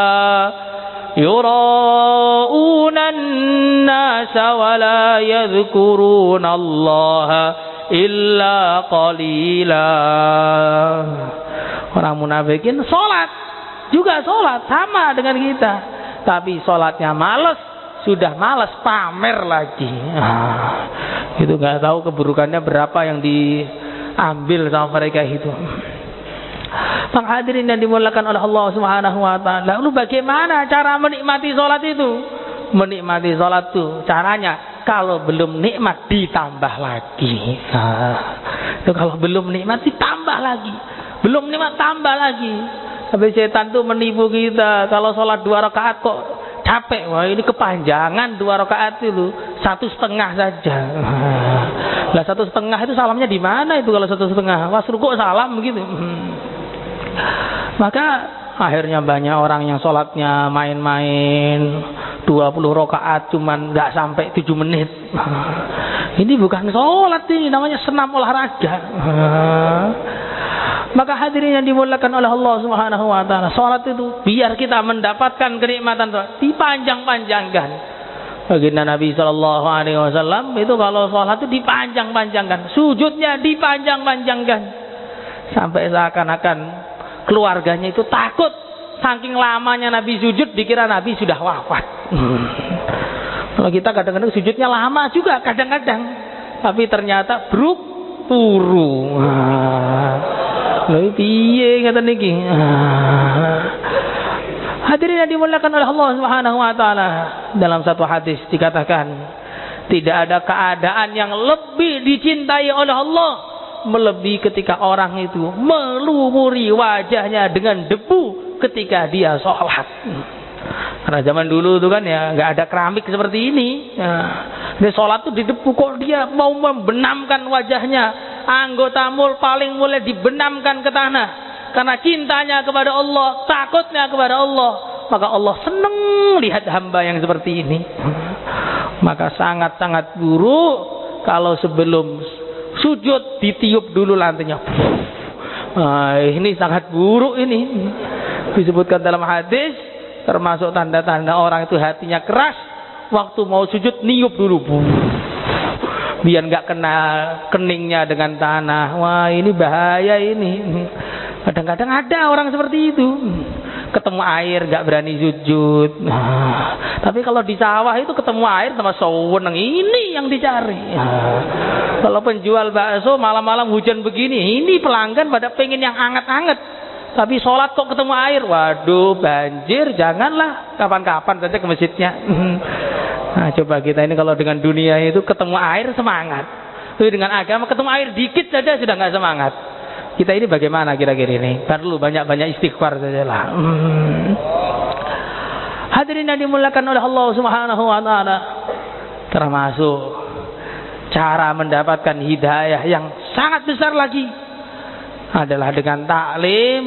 yura'una an-nasa wa la yadhkuruna Allaha illa qalila. Orang munafikin sholat juga sholat sama dengan kita, tapi sholatnya malas, sudah malas pamer lagi. Itu nggak tahu keburukannya berapa yang diambil sama mereka itu. Pak hadirin yang dimuliakan oleh Allah Subhanahu wa taala. Lalu bagaimana cara menikmati sholat itu? Menikmati sholat itu caranya, kalau belum nikmat ditambah lagi. Itu kalau belum nikmat ditambah lagi, belum nikmat tambah lagi. Sampai setan tuh menipu kita. Kalau sholat 2 rakaat kok capek, wah ini kepanjangan 2 rakaat itu, 1,5 saja. Lah 1,5 itu salamnya di mana itu kalau 1,5? Pas rukuk salam begitu. Maka akhirnya banyak orang yang sholatnya main-main, 2 rakaat cuman nggak sampai 7 menit. Ini bukan sholat, ini namanya senam olahraga. Maka hadirin yang dimuliakan oleh Allah Subhanahu wa taala, salat itu biar kita mendapatkan kenikmatan dipanjang-panjangkan. Baginda Nabi sallallahu alaihi wasallam itu kalau salat itu dipanjang-panjangkan, sujudnya dipanjang-panjangkan. Sampai seakan-akan keluarganya itu takut saking lamanya Nabi sujud, dikira Nabi sudah wafat. Kalau kita kadang-kadang sujudnya lama juga kadang-kadang, tapi ternyata turu. Lha piye ngaten niki? Hadirin yang dimuliakan oleh Allah Subhanahu wa taala, dalam satu hadis dikatakan, tidak ada keadaan yang lebih dicintai oleh Allah melebihi ketika orang itu melumuri wajahnya dengan debu ketika dia sholat. Karena zaman dulu itu kan ya nggak ada keramik seperti ini. Dia sholat tuh di debu, kok dia mau membenamkan wajahnya, anggota paling mulai dibenamkan ke tanah karena cintanya kepada Allah, takutnya kepada Allah. Maka Allah senang lihat hamba yang seperti ini. Maka sangat-sangat buruk kalau sebelum sujud ditiup dulu lantainya. Ini sangat buruk ini. Disebutkan dalam hadis, termasuk tanda-tanda orang itu hatinya keras, waktu mau sujud niup dulu, biar nggak kena keningnya dengan tanah. Wah, ini bahaya ini. Kadang-kadang ada orang seperti itu, ketemu air nggak berani sujud. Tapi kalau di sawah itu ketemu air sama sewenang, ini yang dicari. Kalau penjual bakso malam-malam hujan begini, ini pelanggan pada pengen yang anget-anget. Tapi sholat kok ketemu air, waduh banjir, janganlah, kapan-kapan saja ke masjidnya. Nah, coba kita ini kalau dengan dunia itu ketemu air semangat, tapi dengan agama ketemu air dikit saja sudah nggak semangat. Kita ini bagaimana kira-kira ini? Perlu banyak-banyak istighfar saja lah. Hadirin yang dimuliakan oleh Allah Subhanahu wa taala, termasuk cara mendapatkan hidayah yang sangat besar lagi adalah dengan taklim.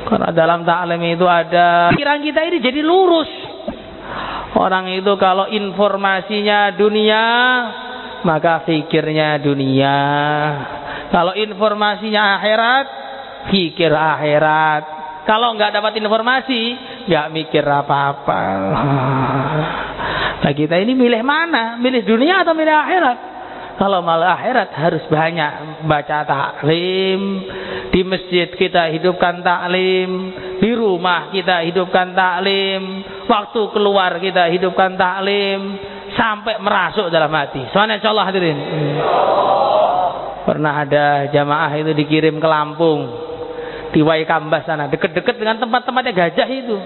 Karena dalam taklim itu ada pikiran kita ini jadi lurus. Orang itu kalau informasinya dunia, maka fikirnya dunia. Kalau informasinya akhirat, fikir akhirat. Kalau nggak dapat informasi, nggak mikir apa-apa. Nah, kita ini milih mana? Milih dunia atau milih akhirat? Kalau malah akhirat harus banyak baca taklim. Di masjid kita hidupkan taklim, di rumah kita hidupkan taklim, waktu keluar kita hidupkan taklim, sampai merasuk dalam hati. Soalnya insyaallah hadirin. Pernah ada jamaah itu dikirim ke Lampung, di Waikambas sana, dekat-dekat dengan tempat-tempatnya gajah itu.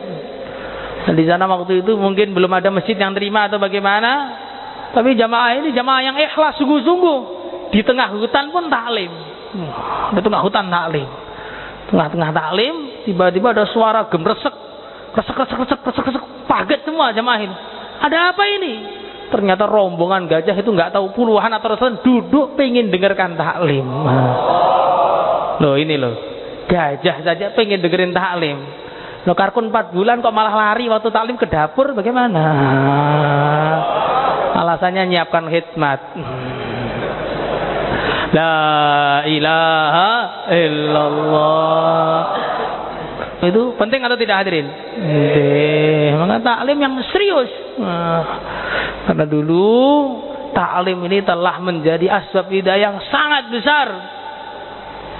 Dan di sana waktu itu mungkin belum ada masjid yang terima atau bagaimana. Tapi jamaah ini jamaah yang ikhlas sungguh-sungguh. Di tengah hutan pun taklim. Di tengah hutan taklim. Tengah-tengah taklim, tiba-tiba ada suara gemresek, resek, paget semua jamaah ini. Ada apa ini? Ternyata rombongan gajah itu nggak tahu puluhan atau ratusan duduk pengen dengarkan taklim. Loh ini loh, gajah saja pengen dengerin taklim. Loh karkun 4 bulan kok malah lari waktu taklim ke dapur, bagaimana? Alasannya nyiapkan khidmat. La ilaha illallah. Itu penting atau tidak hadirin? Maka taklim yang serius. Karena dulu taklim ini telah menjadi asbab hidayah yang sangat besar.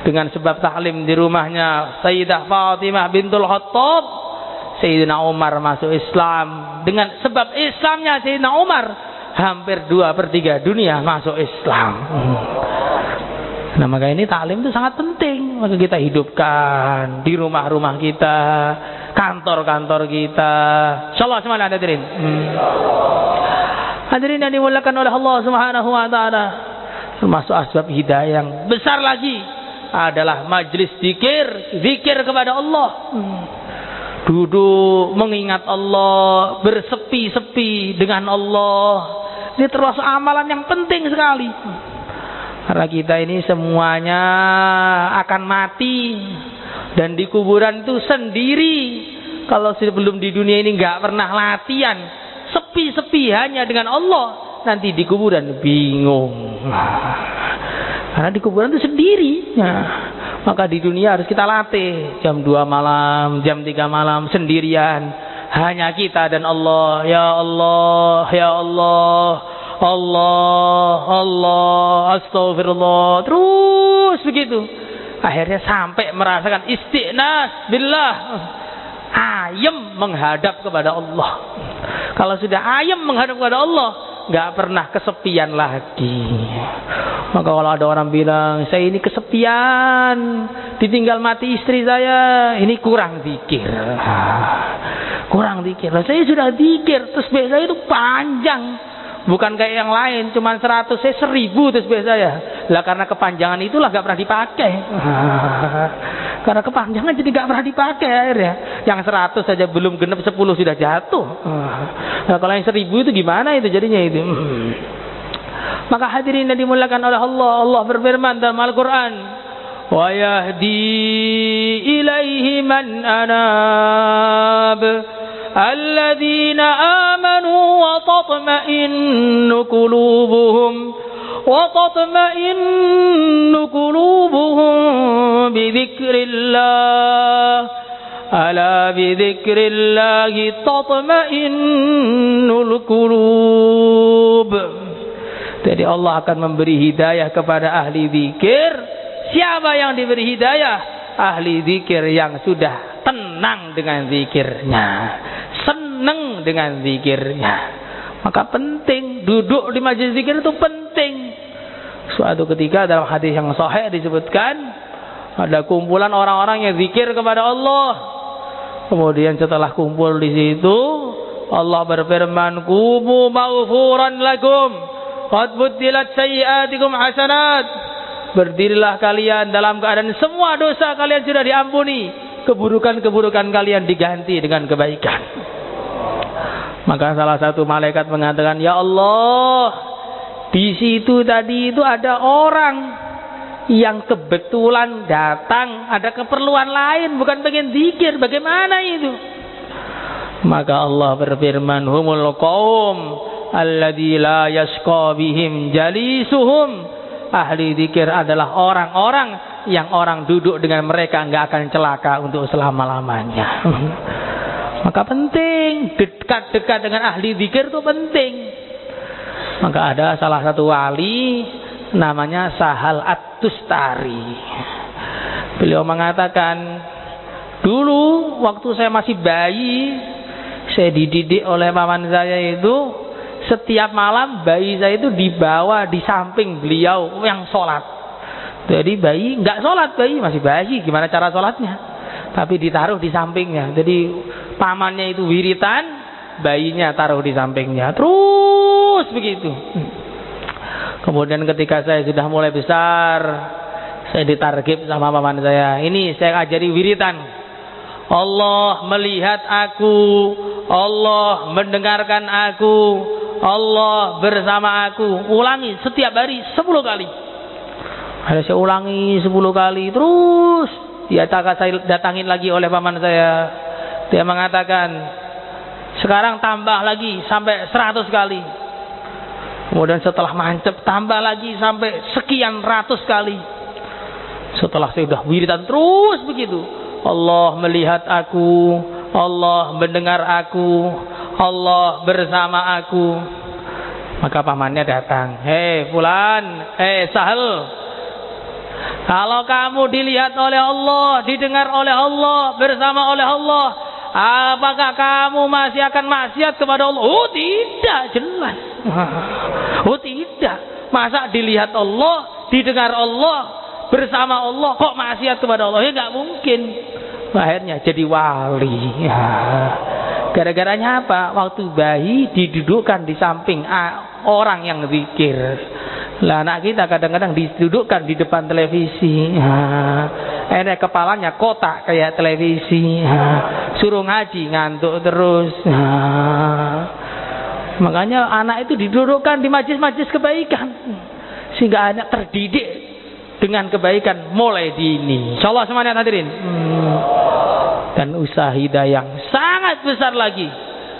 Dengan sebab taklim di rumahnya Sayyidah Fatimah bintul Khattab, Sayyidina Umar masuk Islam. Dengan sebab Islamnya Sayyidina Umar, hampir 2/3 dunia masuk Islam. Nah, maka ini taklim itu sangat penting. Maka kita hidupkan di rumah-rumah kita, kantor-kantor kita. Insyaallah semuanya hadirin. Hadirin yang dimuliakan oleh Allah Subhanahu wa taala, termasuk asbab hidayah yang besar lagi adalah majlis zikir kepada Allah. Duduk mengingat Allah, bersepi-sepi dengan Allah. Ini termasuk amalan yang penting sekali. Karena kita ini semuanya akan mati, dan di kuburan itu sendiri. Kalau sebelum di dunia ini nggak pernah latihan, sepi-sepi hanya dengan Allah, nanti di kuburan bingung. Karena di kuburan itu sendiri. Maka di dunia harus kita latih. Jam 2 malam, jam 3 malam sendirian, hanya kita dan Allah. Ya Allah, ya Allah, Allah, Allah, astagfirullah. Terus begitu. Akhirnya sampai merasakan istighnas billah. Ayem menghadap kepada Allah. Kalau sudah ayem menghadap kepada Allah, nggak pernah kesepian lagi. Maka kalau ada orang bilang, saya ini kesepian, ditinggal mati istri saya, ini kurang zikir. Kurang zikir. Saya sudah zikir, tasbih saya itu panjang. Bukan kayak yang lain, cuma 100, saya 1000 tasbih saya. Lah karena kepanjangan itulah gak pernah dipakai. Karena kepanjangan jadi gak pernah dipakai akhirnya. Yang 100 saja belum genap 10 sudah jatuh. Nah kalau yang 1000 itu gimana itu jadinya itu. Maka hadirin yang dimuliakan oleh Allah, Allah berfirman dalam Al-Quran, wa yahdi ilaihi man anab alladzina amanu wa tatma'innu qulubuhum bi dzikrillah ala bi dzikrillahi tatma'innul qulub. Jadi Allah akan memberi hidayah kepada ahli zikir. Siapa yang diberi hidayah? Ahli zikir yang sudah tenang dengan zikirnya, senang dengan zikirnya. Maka penting duduk di majelis zikir itu penting. Suatu ketika dalam hadis yang sahih disebutkan ada kumpulan orang-orang yang zikir kepada Allah. Kemudian setelah kumpul di situ, Allah berfirman, "Qumu maghfuran lakum qad buddilat sayyi'atikum hasanat." Berdirilah kalian dalam keadaan semua dosa kalian sudah diampuni, keburukan-keburukan kalian diganti dengan kebaikan. Maka salah satu malaikat mengatakan, "Ya Allah, di situ tadi itu ada orang yang kebetulan datang, ada keperluan lain, bukan pengen zikir. Bagaimana itu?" Maka Allah berfirman, "Humul qaum alladzi la yasqa bihim jalisuhum." Ahli zikir adalah orang-orang yang orang duduk dengan mereka enggak akan celaka untuk selama-lamanya. Maka penting dekat-dekat dengan ahli zikir itu penting. Maka ada salah satu wali namanya Sahal At-Tustari. Beliau mengatakan, dulu waktu saya masih bayi, saya dididik oleh paman saya itu, setiap malam bayi saya itu dibawa di samping beliau yang sholat. Jadi bayi nggak sholat, bayi masih bayi, gimana cara sholatnya? Tapi ditaruh di sampingnya. Jadi pamannya itu wiritan, bayinya taruh di sampingnya. Terus begitu. Kemudian ketika saya sudah mulai besar, saya ditargib sama paman saya. Ini saya ajari wiritan. Allah melihat aku, Allah mendengarkan aku, Allah bersama aku. Ulangi setiap hari 10 kali. Ada saya ulangi 10 kali. Terus dia saya datangin lagi oleh paman saya. Dia mengatakan, sekarang tambah lagi sampai 100 kali. Kemudian setelah mancep tambah lagi sampai sekian ratus kali. Setelah saya sudah wiridan terus begitu, Allah melihat aku, Allah mendengar aku, Allah bersama aku. Maka pamannya datang, "Hei fulan, hei Sahal, kalau kamu dilihat oleh Allah, didengar oleh Allah, bersama oleh Allah, apakah kamu masih akan maksiat kepada Allah?" "Oh tidak, jelas." "Oh tidak, masa dilihat Allah, didengar Allah, bersama Allah kok maksiat kepada Allah?" Ya nggak mungkin. Akhirnya jadi wali. Gara-garanya apa? Waktu bayi didudukkan di samping orang yang zikir. Lah anak kita kadang-kadang didudukkan di depan televisi. Akhirnya kepalanya kotak kayak televisi. Suruh ngaji ngantuk terus. Makanya anak itu didudukkan di majlis-majlis kebaikan, sehingga anak terdidik dengan kebaikan mulai dini. Insyaallah semuanya hadirin. Dan usaha hidayah yang sangat besar lagi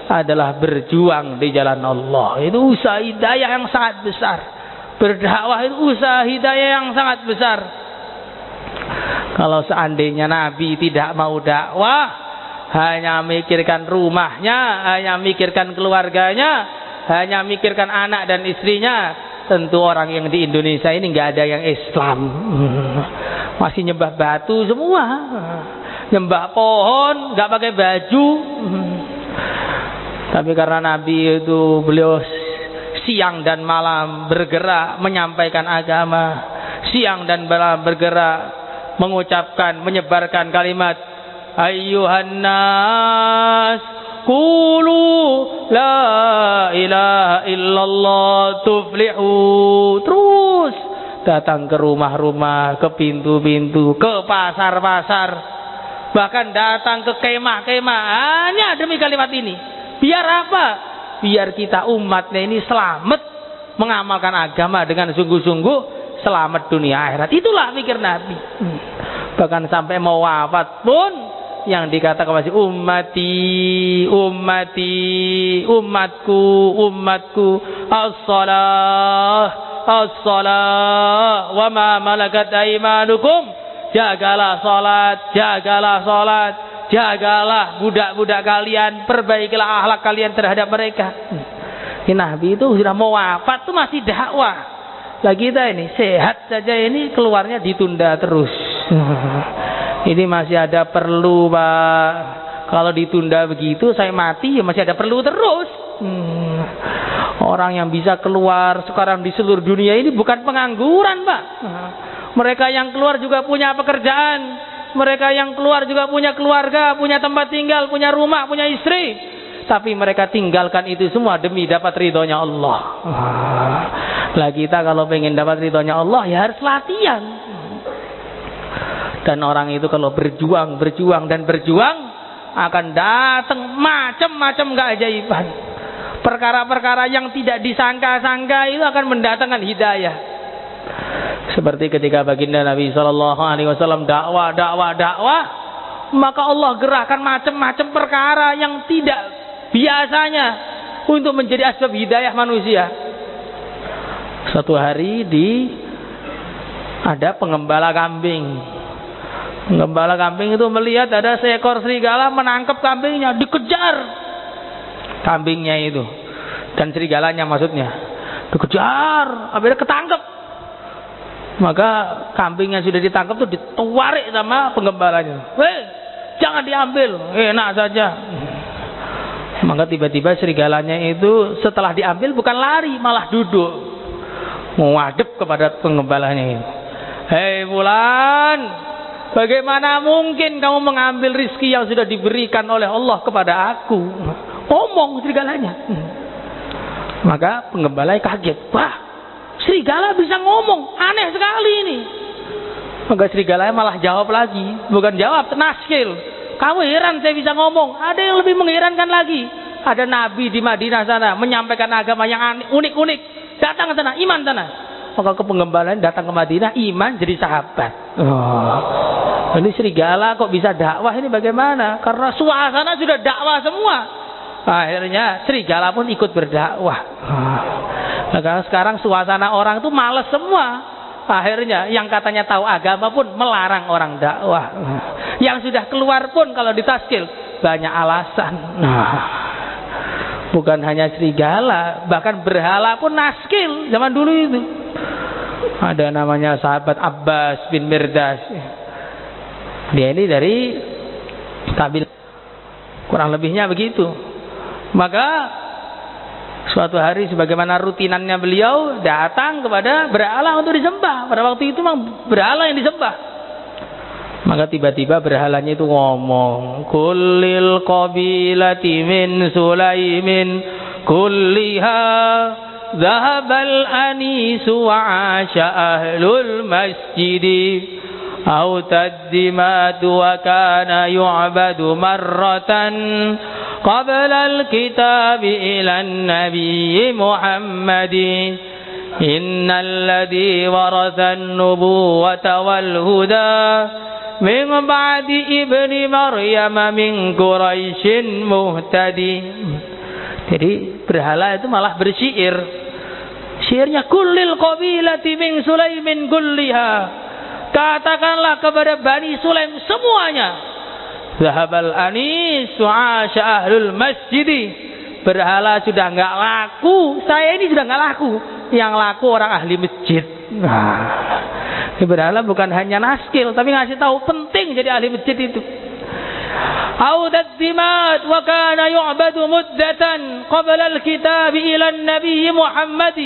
adalah berjuang di jalan Allah. Itu usaha hidayah yang sangat besar. Berdakwah itu usaha hidayah yang sangat besar. Kalau seandainya Nabi tidak mau dakwah, hanya mikirkan rumahnya, hanya mikirkan keluarganya, hanya mikirkan anak dan istrinya, tentu orang yang di Indonesia ini nggak ada yang Islam. Masih nyembah batu semua, nyembah pohon, nggak pakai baju. Tapi karena Nabi itu beliau siang dan malam bergerak menyampaikan agama, siang dan malam bergerak mengucapkan, menyebarkan kalimat ayyuhan nas qulu la ilaha illallah tuflihu. Terus datang ke rumah-rumah, ke pintu-pintu, ke pasar-pasar, bahkan datang ke kemah-kemah hanya demi kalimat ini. Biar apa? Biar kita umatnya ini selamat mengamalkan agama dengan sungguh-sungguh, selamat dunia akhirat. Itulah pikir Nabi. Bahkan sampai mau wafat pun yang dikatakan masih ummati, ummati, umatku, umatku, as-salah, as-salah, wa ma malakat aimanukum. Jagalah salat, jagalah salat, jagalah budak-budak kalian, perbaikilah akhlak kalian terhadap mereka. Nabi itu sudah mau wafat tuh masih dakwah. Lah kita ini sehat saja ini keluarnya ditunda terus. Ini masih ada perlu, Pak. Kalau ditunda begitu saya mati ya masih ada perlu terus. Orang yang bisa keluar sekarang di seluruh dunia ini bukan pengangguran, Pak. Mereka yang keluar juga punya pekerjaan. Mereka yang keluar juga punya keluarga, punya tempat tinggal, punya rumah, punya istri. Tapi mereka tinggalkan itu semua demi dapat ridhonya Allah. Lah kita kalau pengen dapat ridhonya Allah ya harus latihan. Dan orang itu kalau berjuang, berjuang dan berjuang akan datang macam-macam keajaiban. Perkara-perkara yang tidak disangka-sangka itu akan mendatangkan hidayah. Seperti ketika baginda Nabi SAW dakwah, maka Allah gerahkan macam-macam perkara yang tidak biasanya untuk menjadi asbab hidayah manusia. Suatu hari ada pengembala kambing. Pengembala kambing itu melihat ada seekor serigala menangkap kambingnya, dikejar kambingnya itu dan serigalanya maksudnya, dikejar, akhirnya ketangkep. Maka kambing yang sudah ditangkap itu ditarik sama penggembalanya. Jangan diambil, enak saja. Maka tiba-tiba serigalanya itu setelah diambil bukan lari, malah duduk menghadap kepada penggembalanya itu. Hei fulan, bagaimana mungkin kamu mengambil rizki yang sudah diberikan oleh Allah kepada aku? Ngomong serigalanya. Maka penggembalanya kaget. Wah, serigala bisa ngomong, aneh sekali ini. Maka serigalanya malah jawab lagi, bukan jawab, naskil. Kamu heran saya bisa ngomong. Ada yang lebih mengherankan lagi. Ada nabi di Madinah sana menyampaikan agama yang unik-unik. Datang ke sana, iman sana. Maka ke penggembalaan datang ke Madinah, iman jadi sahabat. Ini serigala kok bisa dakwah, ini bagaimana? Karena suasana sudah dakwah semua. Akhirnya serigala pun ikut berdakwah. Nah, sekarang suasana orang tuh malas semua. Akhirnya yang katanya tahu agama pun melarang orang dakwah. Yang sudah keluar pun kalau ditaskil banyak alasan. Bukan hanya serigala, bahkan berhala pun naskil zaman dulu itu. Ada namanya sahabat Abbas bin Mirdas. Dia ini dari kabilah, kurang lebihnya begitu. Maka suatu hari sebagaimana rutinannya beliau datang kepada berhala untuk disembah. Pada waktu itu memang berhala yang disembah. Maka tiba-tiba berhalanya itu ngomong, kullil qabilati min Sulaimin kulliha dhahabal anisu wa asha ahlul masjidi au taddimatu wa kana yu'badu marratan qabla al-kitabi ila an-nabi Muhammadin innal ladhi waratha an-nubuwata wal huda min ba'di ibni Maryam min Quraisyin muhtadi. Jadi berhala itu malah bersyair. Syairnya kullil qabilati min Sulaimin kulliha. Katakanlah kepada Bani Sulaim semuanya. Zahabal anis wa asya ahlul masjid. Berhala sudah enggak laku, saya ini sudah enggak laku. Yang laku orang ahli masjid. Nah, berhala bukan hanya naskil, tapi ngasih tahu penting jadi ahli masjid itu. Audat dimat wa kana yu'badu muddatan qabla al-kitab ila an-nabi Muhammad.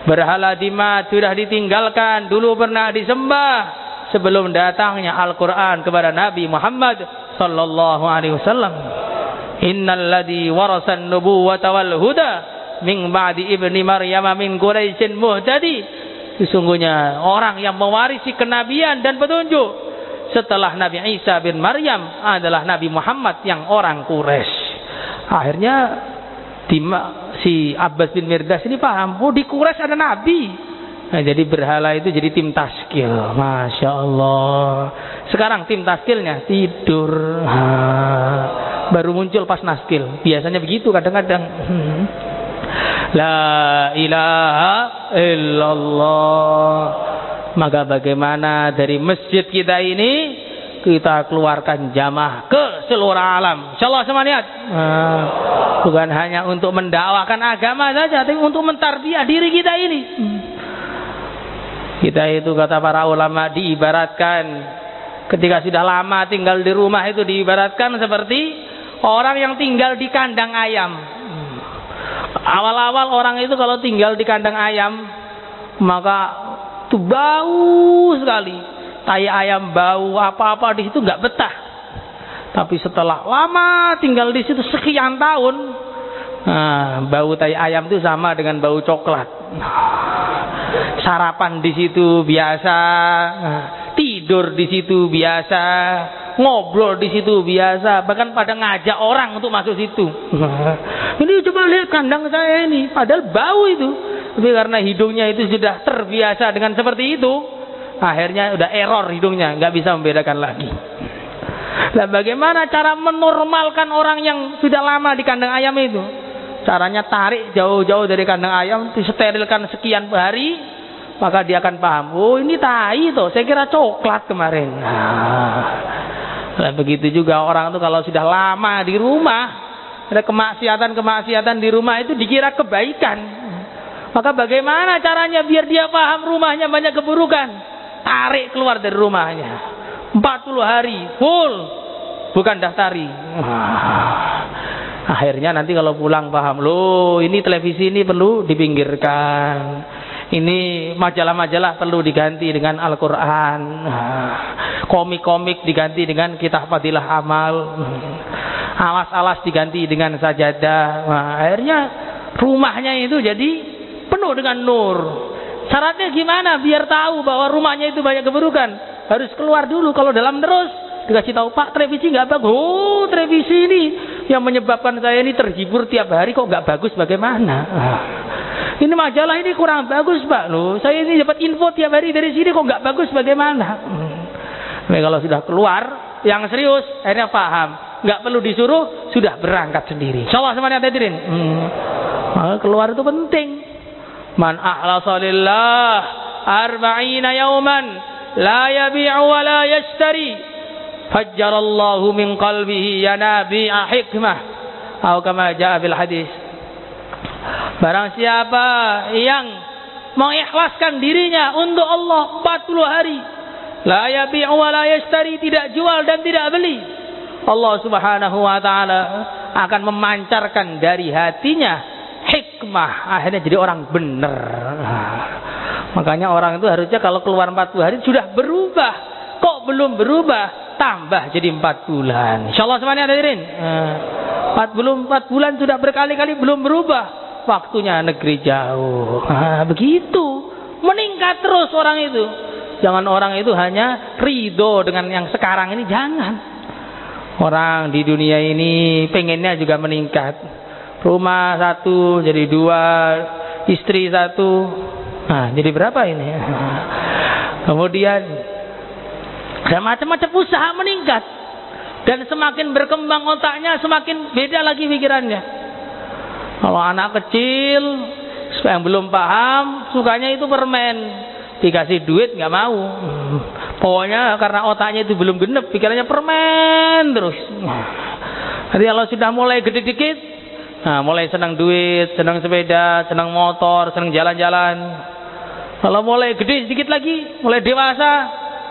Berhala dimat sudah ditinggalkan, dulu pernah disembah sebelum datangnya Al-Qur'an kepada Nabi Muhammad sallallahu alaihi wasallam. Innal ladzi warasa an-nubuwwata wal huda min ba'di ibni Maryam min Quraisyin muhtadi. Sesungguhnya orang yang mewarisi kenabian dan petunjuk setelah Nabi Isa bin Maryam adalah Nabi Muhammad yang orang Quraisy. Akhirnya si Abbas bin Mirdas ini paham, oh di Quraisy ada Nabi. Nah, jadi berhala itu jadi tim taskil. Masya Allah. Sekarang tim taskilnya tidur. Baru muncul pas naskil. Biasanya begitu kadang-kadang. La ilaha illallah. Maka bagaimana dari masjid kita ini kita keluarkan jamaah ke seluruh alam. Insyaallah semuanya. Bukan hanya untuk mendakwakan agama saja, tapi untuk mentarbiyah diri kita ini. Kita itu kata para ulama diibaratkan ketika sudah lama tinggal di rumah itu diibaratkan seperti orang yang tinggal di kandang ayam. Awal-awal orang itu kalau tinggal di kandang ayam maka itu bau sekali, tai ayam bau, apa-apa di situ nggak betah. Tapi setelah lama tinggal di situ sekian tahun, bau tai ayam itu sama dengan bau coklat. Sarapan di situ biasa, tidur di situ biasa, ngobrol di situ biasa, bahkan pada ngajak orang untuk masuk situ. Ini coba lihat kandang saya ini, padahal bau itu. Tapi karena hidungnya itu sudah terbiasa dengan seperti itu, akhirnya udah error hidungnya, nggak bisa membedakan lagi. Nah, bagaimana cara menormalkan orang yang sudah lama di kandang ayam itu? Caranya tarik jauh-jauh dari kandang ayam, disterilkan sekian hari, maka dia akan paham. Oh ini tai toh, saya kira coklat kemarin. Nah, begitu juga orang itu kalau sudah lama di rumah, ada kemaksiatan di rumah itu dikira kebaikan. Maka bagaimana caranya biar dia paham rumahnya banyak keburukan? Tarik keluar dari rumahnya 40 hari full, bukan daftari. Akhirnya nanti kalau pulang paham, loh ini televisi ini perlu dipinggirkan, ini majalah-majalah perlu diganti dengan Al-Quran, komik-komik diganti dengan kitab Fadilah Amal, alas-alas diganti dengan sajadah. Akhirnya rumahnya itu jadi penuh dengan nur. Syaratnya gimana biar tahu bahwa rumahnya itu banyak keburukan? Harus keluar dulu. Kalau dalam terus dikasih tahu, Pak televisi nggak bagus. Oh televisi ini yang menyebabkan saya ini terhibur tiap hari kok nggak bagus bagaimana? Ini majalah ini kurang bagus Pak. Loh saya ini dapat info tiap hari dari sini kok nggak bagus bagaimana? Nah, kalau sudah keluar yang serius akhirnya paham. Nggak perlu disuruh, sudah berangkat sendiri. Insyaallah semuanya hadirin. Maka keluar itu penting. Man ahlasa lillah arba'ina yawman la yabi'u wa la yashtari fajjarallahu min qalbihi yanabi'a hikmah atau kama jaa fil hadis. Barang siapa yang mengikhlaskan dirinya untuk Allah 40 hari, la yabi'u wa la yashtari, tidak jual dan tidak beli, Allah Subhanahu wa taala akan memancarkan dari hatinya hikmah, akhirnya jadi orang benar. Makanya orang itu harusnya kalau keluar 40 hari sudah berubah. Kok belum berubah? Tambah jadi 4 bulan. Insyaallah semuanya hadirin. 4 bulan sudah berkali-kali belum berubah. Waktunya negeri jauh. Begitu. Meningkat terus orang itu. Jangan orang itu hanya ridho dengan yang sekarang ini, jangan. Orang di dunia ini pengennya juga meningkat. Rumah 1 jadi 2, istri 1. Nah, jadi berapa ini? Kemudian ada macam-macam usaha meningkat. Dan semakin berkembang otaknya, semakin beda lagi pikirannya. Kalau anak kecil yang belum paham, sukanya itu permen, dikasih duit nggak mau. Pokoknya karena otaknya itu belum genep, pikirannya permen terus. Jadi kalau sudah mulai gede dikit, nah mulai senang duit, senang sepeda, senang motor, senang jalan-jalan. Kalau mulai gede sedikit lagi, mulai dewasa,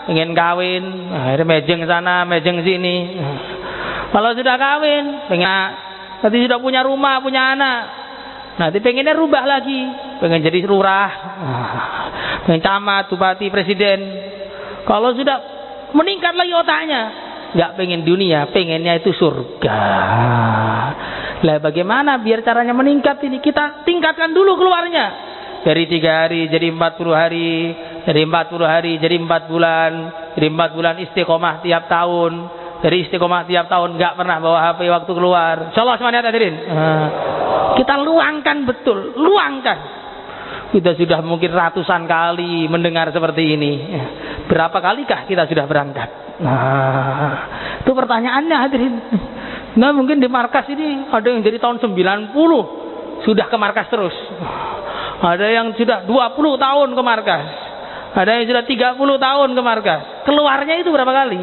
pengen kawin, akhirnya mejeng sana, mejeng sini. Kalau sudah kawin, pengen, nanti sudah punya rumah, punya anak, nanti pengennya rubah lagi, pengen jadi lurah, pengen camat, bupati, presiden. Kalau sudah meningkat lagi otaknya, nggak pengen dunia, pengennya itu surga. Lah bagaimana biar caranya meningkat ini? Kita tingkatkan dulu keluarnya. Dari 3 hari jadi 40 hari, dari 40 hari jadi 4 bulan, dari 4 bulan istiqomah tiap tahun, dari istiqomah tiap tahun nggak pernah bawa HP waktu keluar. Insyaallah semuanya hadirin. Kita luangkan betul, luangkan. Kita sudah mungkin ratusan kali mendengar seperti ini. Berapa kalikah kita sudah berangkat? Nah, itu pertanyaannya hadirin. Nah mungkin di markas ini ada yang dari tahun 90 sudah ke markas terus. Ada yang sudah 20 tahun ke markas. Ada yang sudah 30 tahun ke markas. Keluarnya itu berapa kali?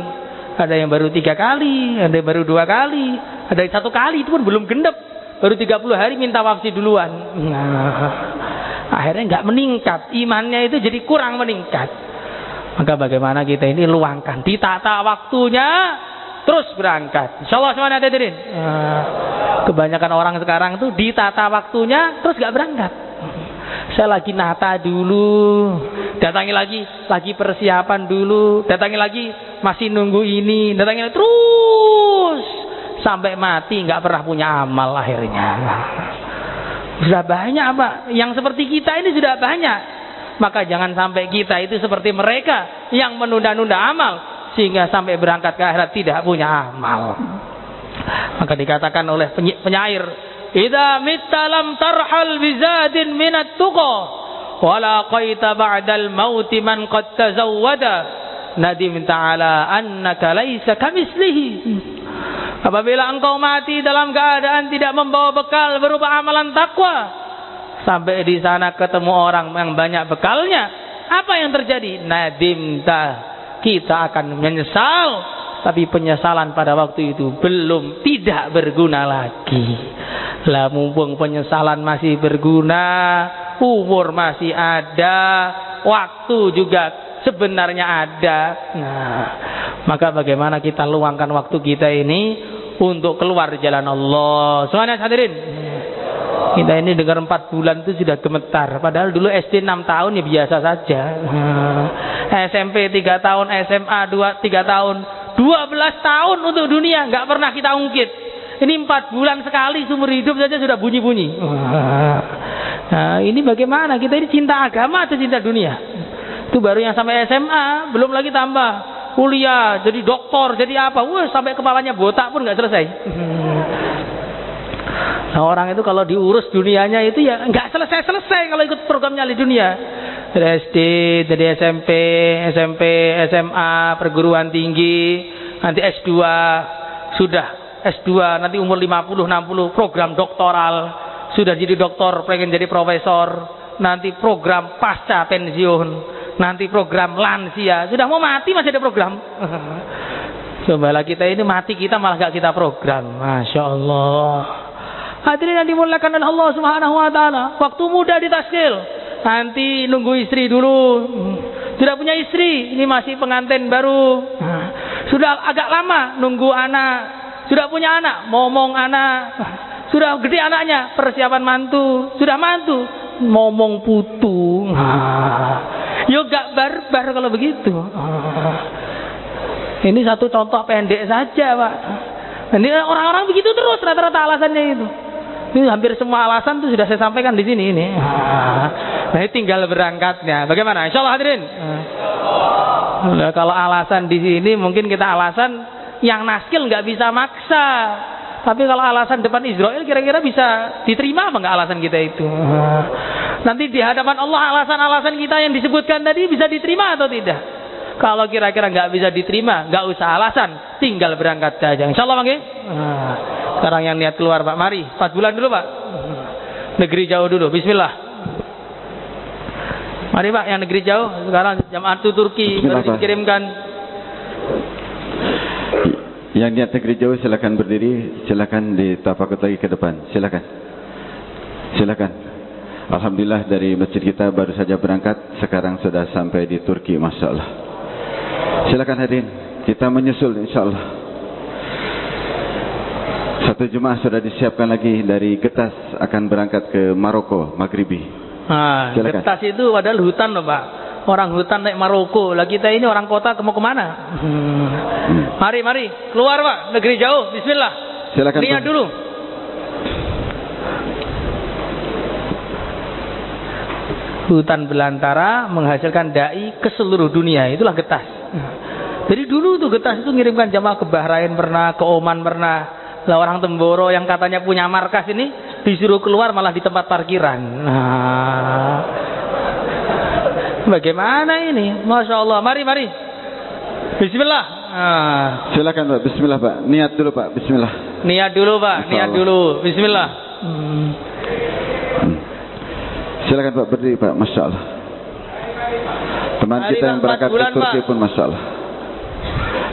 Ada yang baru 3 kali, ada yang baru 2 kali, ada yang 1 kali, itu pun belum gendep. Baru 30 hari minta wafsi duluan. Nah, akhirnya nggak meningkat. Imannya itu jadi kurang meningkat. Maka bagaimana kita ini luangkan, ditata waktunya, terus berangkat. Insyaallah semuanya hadirin. Kebanyakan orang sekarang tuh ditata waktunya, terus nggak berangkat. Saya lagi nata dulu, datangi lagi persiapan dulu, datangi lagi masih nunggu ini, datangi lagi terus sampai mati nggak pernah punya amal akhirnya. Sudah banyak Pak, yang seperti kita ini sudah banyak. Maka jangan sampai kita itu seperti mereka yang menunda-nunda amal sehingga sampai berangkat ke akhirat tidak punya amal. Maka dikatakan oleh penyair, idza mitta lam tarhal bizadin minat tuqa wala qaita ba'dal maut man qad tazawwada nadim ta'ala annaka laisa kamislihi. Apabila engkau mati dalam keadaan tidak membawa bekal berupa amalan takwa, sampai di sana ketemu orang yang banyak bekalnya, apa yang terjadi? Nadim kita akan menyesal, tapi penyesalan pada waktu itu belum tidak berguna lagi. Lah mumpung penyesalan masih berguna, umur masih ada, waktu juga sebenarnya ada. Nah, maka bagaimana kita luangkan waktu kita ini untuk keluar jalan Allah. Semuanya hadirin. Kita ini dengar 4 bulan itu sudah gemetar. Padahal dulu SD 6 tahun ya biasa saja. SMP 3 tahun, SMA 3 tahun, 12 tahun untuk dunia nggak pernah kita ungkit. Ini 4 bulan sekali seumur hidup saja sudah bunyi-bunyi. Nah, ini bagaimana? Kita ini cinta agama atau cinta dunia? Itu baru yang sampai SMA, belum lagi tambah kuliah, jadi doktor, jadi apa? Sampai kepalanya botak pun nggak selesai. Nah, orang itu kalau diurus dunianya itu ya nggak selesai kalau ikut programnya di dunia. Dari SD, dari SMP, SMA, perguruan tinggi, nanti S2, sudah S2, nanti umur 50-60 program doktoral, sudah jadi doktor, pengen jadi profesor, nanti program pasca pensiun, nanti program lansia, sudah mau mati masih ada program. Cobalah kita ini mati kita malah gak kita program. Masya Allah. Hadirin yang dimuliakan oleh Allah Subhanahu wa taala, waktu muda ditaskil, nanti nunggu istri dulu. Sudah punya istri, ini masih pengantin baru. Sudah agak lama nunggu anak, sudah punya anak, momong anak. Sudah gede anaknya, persiapan mantu, sudah mantu, momong putu. Yo gak barbar kalau begitu. Ini satu contoh pendek saja, Pak. Ini orang-orang begitu terus rata-rata alasannya itu. Ini hampir semua alasan itu sudah saya sampaikan di sini ini. Nah, ini tinggal berangkatnya. Bagaimana? Insyaallah hadirin. Nah, kalau alasan di sini mungkin kita alasan yang naskil nggak bisa maksa. Tapi kalau alasan depan Israel kira-kira bisa diterima apa nggak alasan kita itu? Nanti di hadapan Allah alasan-alasan kita yang disebutkan tadi bisa diterima atau tidak? Kalau kira-kira nggak bisa diterima, nggak usah alasan, tinggal berangkat saja. Insyaallah, Bang. Sekarang yang niat keluar, Pak, mari 4 bulan dulu, Pak. negeri jauh dulu. Bismillah. Mari Pak, yang negeri jauh. Sekarang jamaah Turki baru dikirimkan. Yang niat negeri jauh silakan berdiri, silakan ditafakut lagi ke depan. Silakan. Silakan. Alhamdulillah dari masjid kita baru saja berangkat, sekarang sudah sampai di Turki, Masya Allah. Silakan hadirin, kita menyusul insya Allah. Satu jemaah sudah disiapkan lagi dari Getas akan berangkat ke Maroko, Maghribi. Nah, Getas itu padahal hutan loh Pak. Orang hutan naik Maroko, lah kita ini orang kota mau kemana? Mari, keluar Pak, negeri jauh. Bismillah. Silakan. Niat dulu. Hutan belantara menghasilkan dai ke seluruh dunia, itulah Getas. Jadi dulu tuh Getas itu ngirimkan jamaah ke Bahrain pernah, ke Oman pernah. Lah orang Temboro yang katanya punya markas ini disuruh keluar malah di tempat parkiran. Nah, bagaimana ini? Masya Allah. Mari. Bismillah. Silakan Pak. Bismillah Pak. Niat dulu Pak. Bismillah. Niat dulu Pak. Niat dulu. Bismillah. Silakan Pak berdiri Pak. Masya Allah. Teman kita yang berangkat ke Turki pun Masya Allah.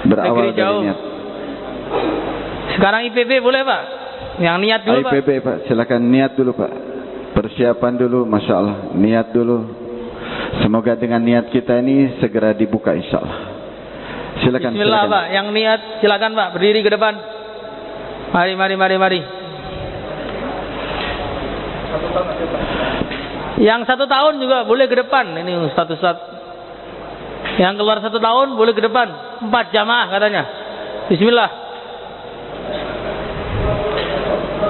Berawal dari niat. Sekarang IPB boleh Pak? Yang niat dulu Pak. IPB Pak. Silakan niat dulu Pak. Persiapan dulu. Masya Allah. Niat dulu. Semoga dengan niat kita ini segera dibuka insya Allah. Silakan. Bismillah silakan. Pak. Yang niat silakan Pak berdiri ke depan. Mari. Yang 1 tahun juga boleh ke depan. Ini Ustaz. Yang keluar 1 tahun boleh ke depan. 4 jamaah katanya. Bismillah.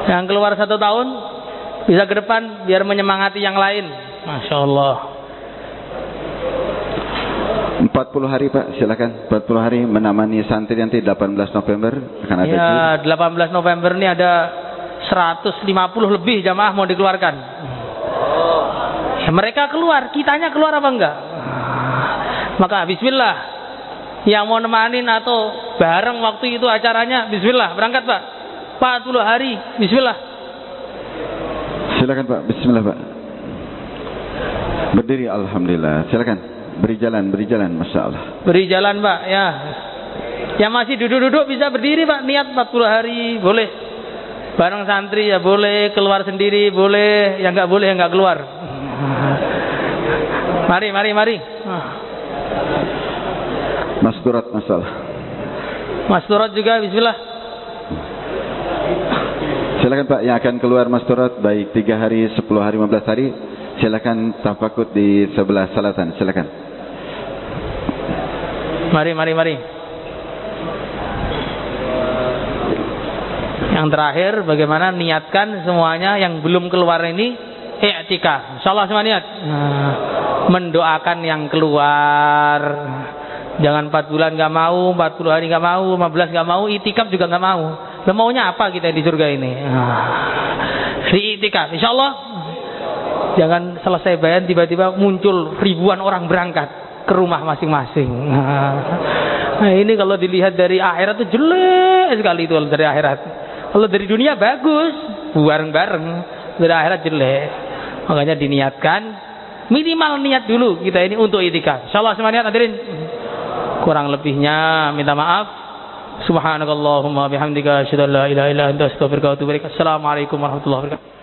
Yang keluar 1 tahun bisa ke depan biar menyemangati yang lain. Masya Allah. 40 hari Pak, silakan. 40 hari menemani santri nanti 18 November akan ada. Ya, 18 November ini ada 150 lebih jamaah mau dikeluarkan. Ya, mereka keluar, kitanya keluar apa enggak? Maka bismillah. Yang mau nemanin atau bareng waktu itu acaranya, bismillah, berangkat Pak. 40 hari, bismillah. Silakan Pak, bismillah Pak. Berdiri, alhamdulillah. Silakan. Beri jalan, Masya Allah. Beri jalan Pak, ya. Yang masih duduk-duduk bisa berdiri Pak. Niat 40 hari, boleh. Bareng santri ya boleh, keluar sendiri boleh. Yang enggak boleh, yang enggak keluar. Mari. Mas Turat, masalah. Mas Turat juga, bismillah. Silakan Pak, yang akan keluar Mas Turat, baik 3 hari, 10 hari, 15 hari. Silakan tafakut di sebelah selatan, silakan. Mari. Yang terakhir, bagaimana niatkan semuanya yang belum keluar ini i'tikaf. Insyaallah semua niat. Mendoakan yang keluar. Jangan 4 bulan enggak mau, 40 hari enggak mau, 15 enggak mau, i'tikaf juga enggak mau. Lah maunya apa kita di surga ini? I'tikaf insyaallah. Jangan selesai bayan tiba-tiba muncul ribuan orang berangkat ke rumah masing-masing. Nah, ini kalau dilihat dari akhirat itu jelek sekali itu dari akhirat. Kalau dari dunia bagus, bareng-bareng. Dari akhirat jelek. Makanya diniatkan, minimal niat dulu kita ini untuk i'tikaf. Insyaallah semuanya hadirin. Kurang lebihnya minta maaf. Subhanakallahumma bihamdika asyhadu an la ilaha illa anta astaghfiruka wa atubu ilaik. Assalamualaikum warahmatullahi wabarakatuh.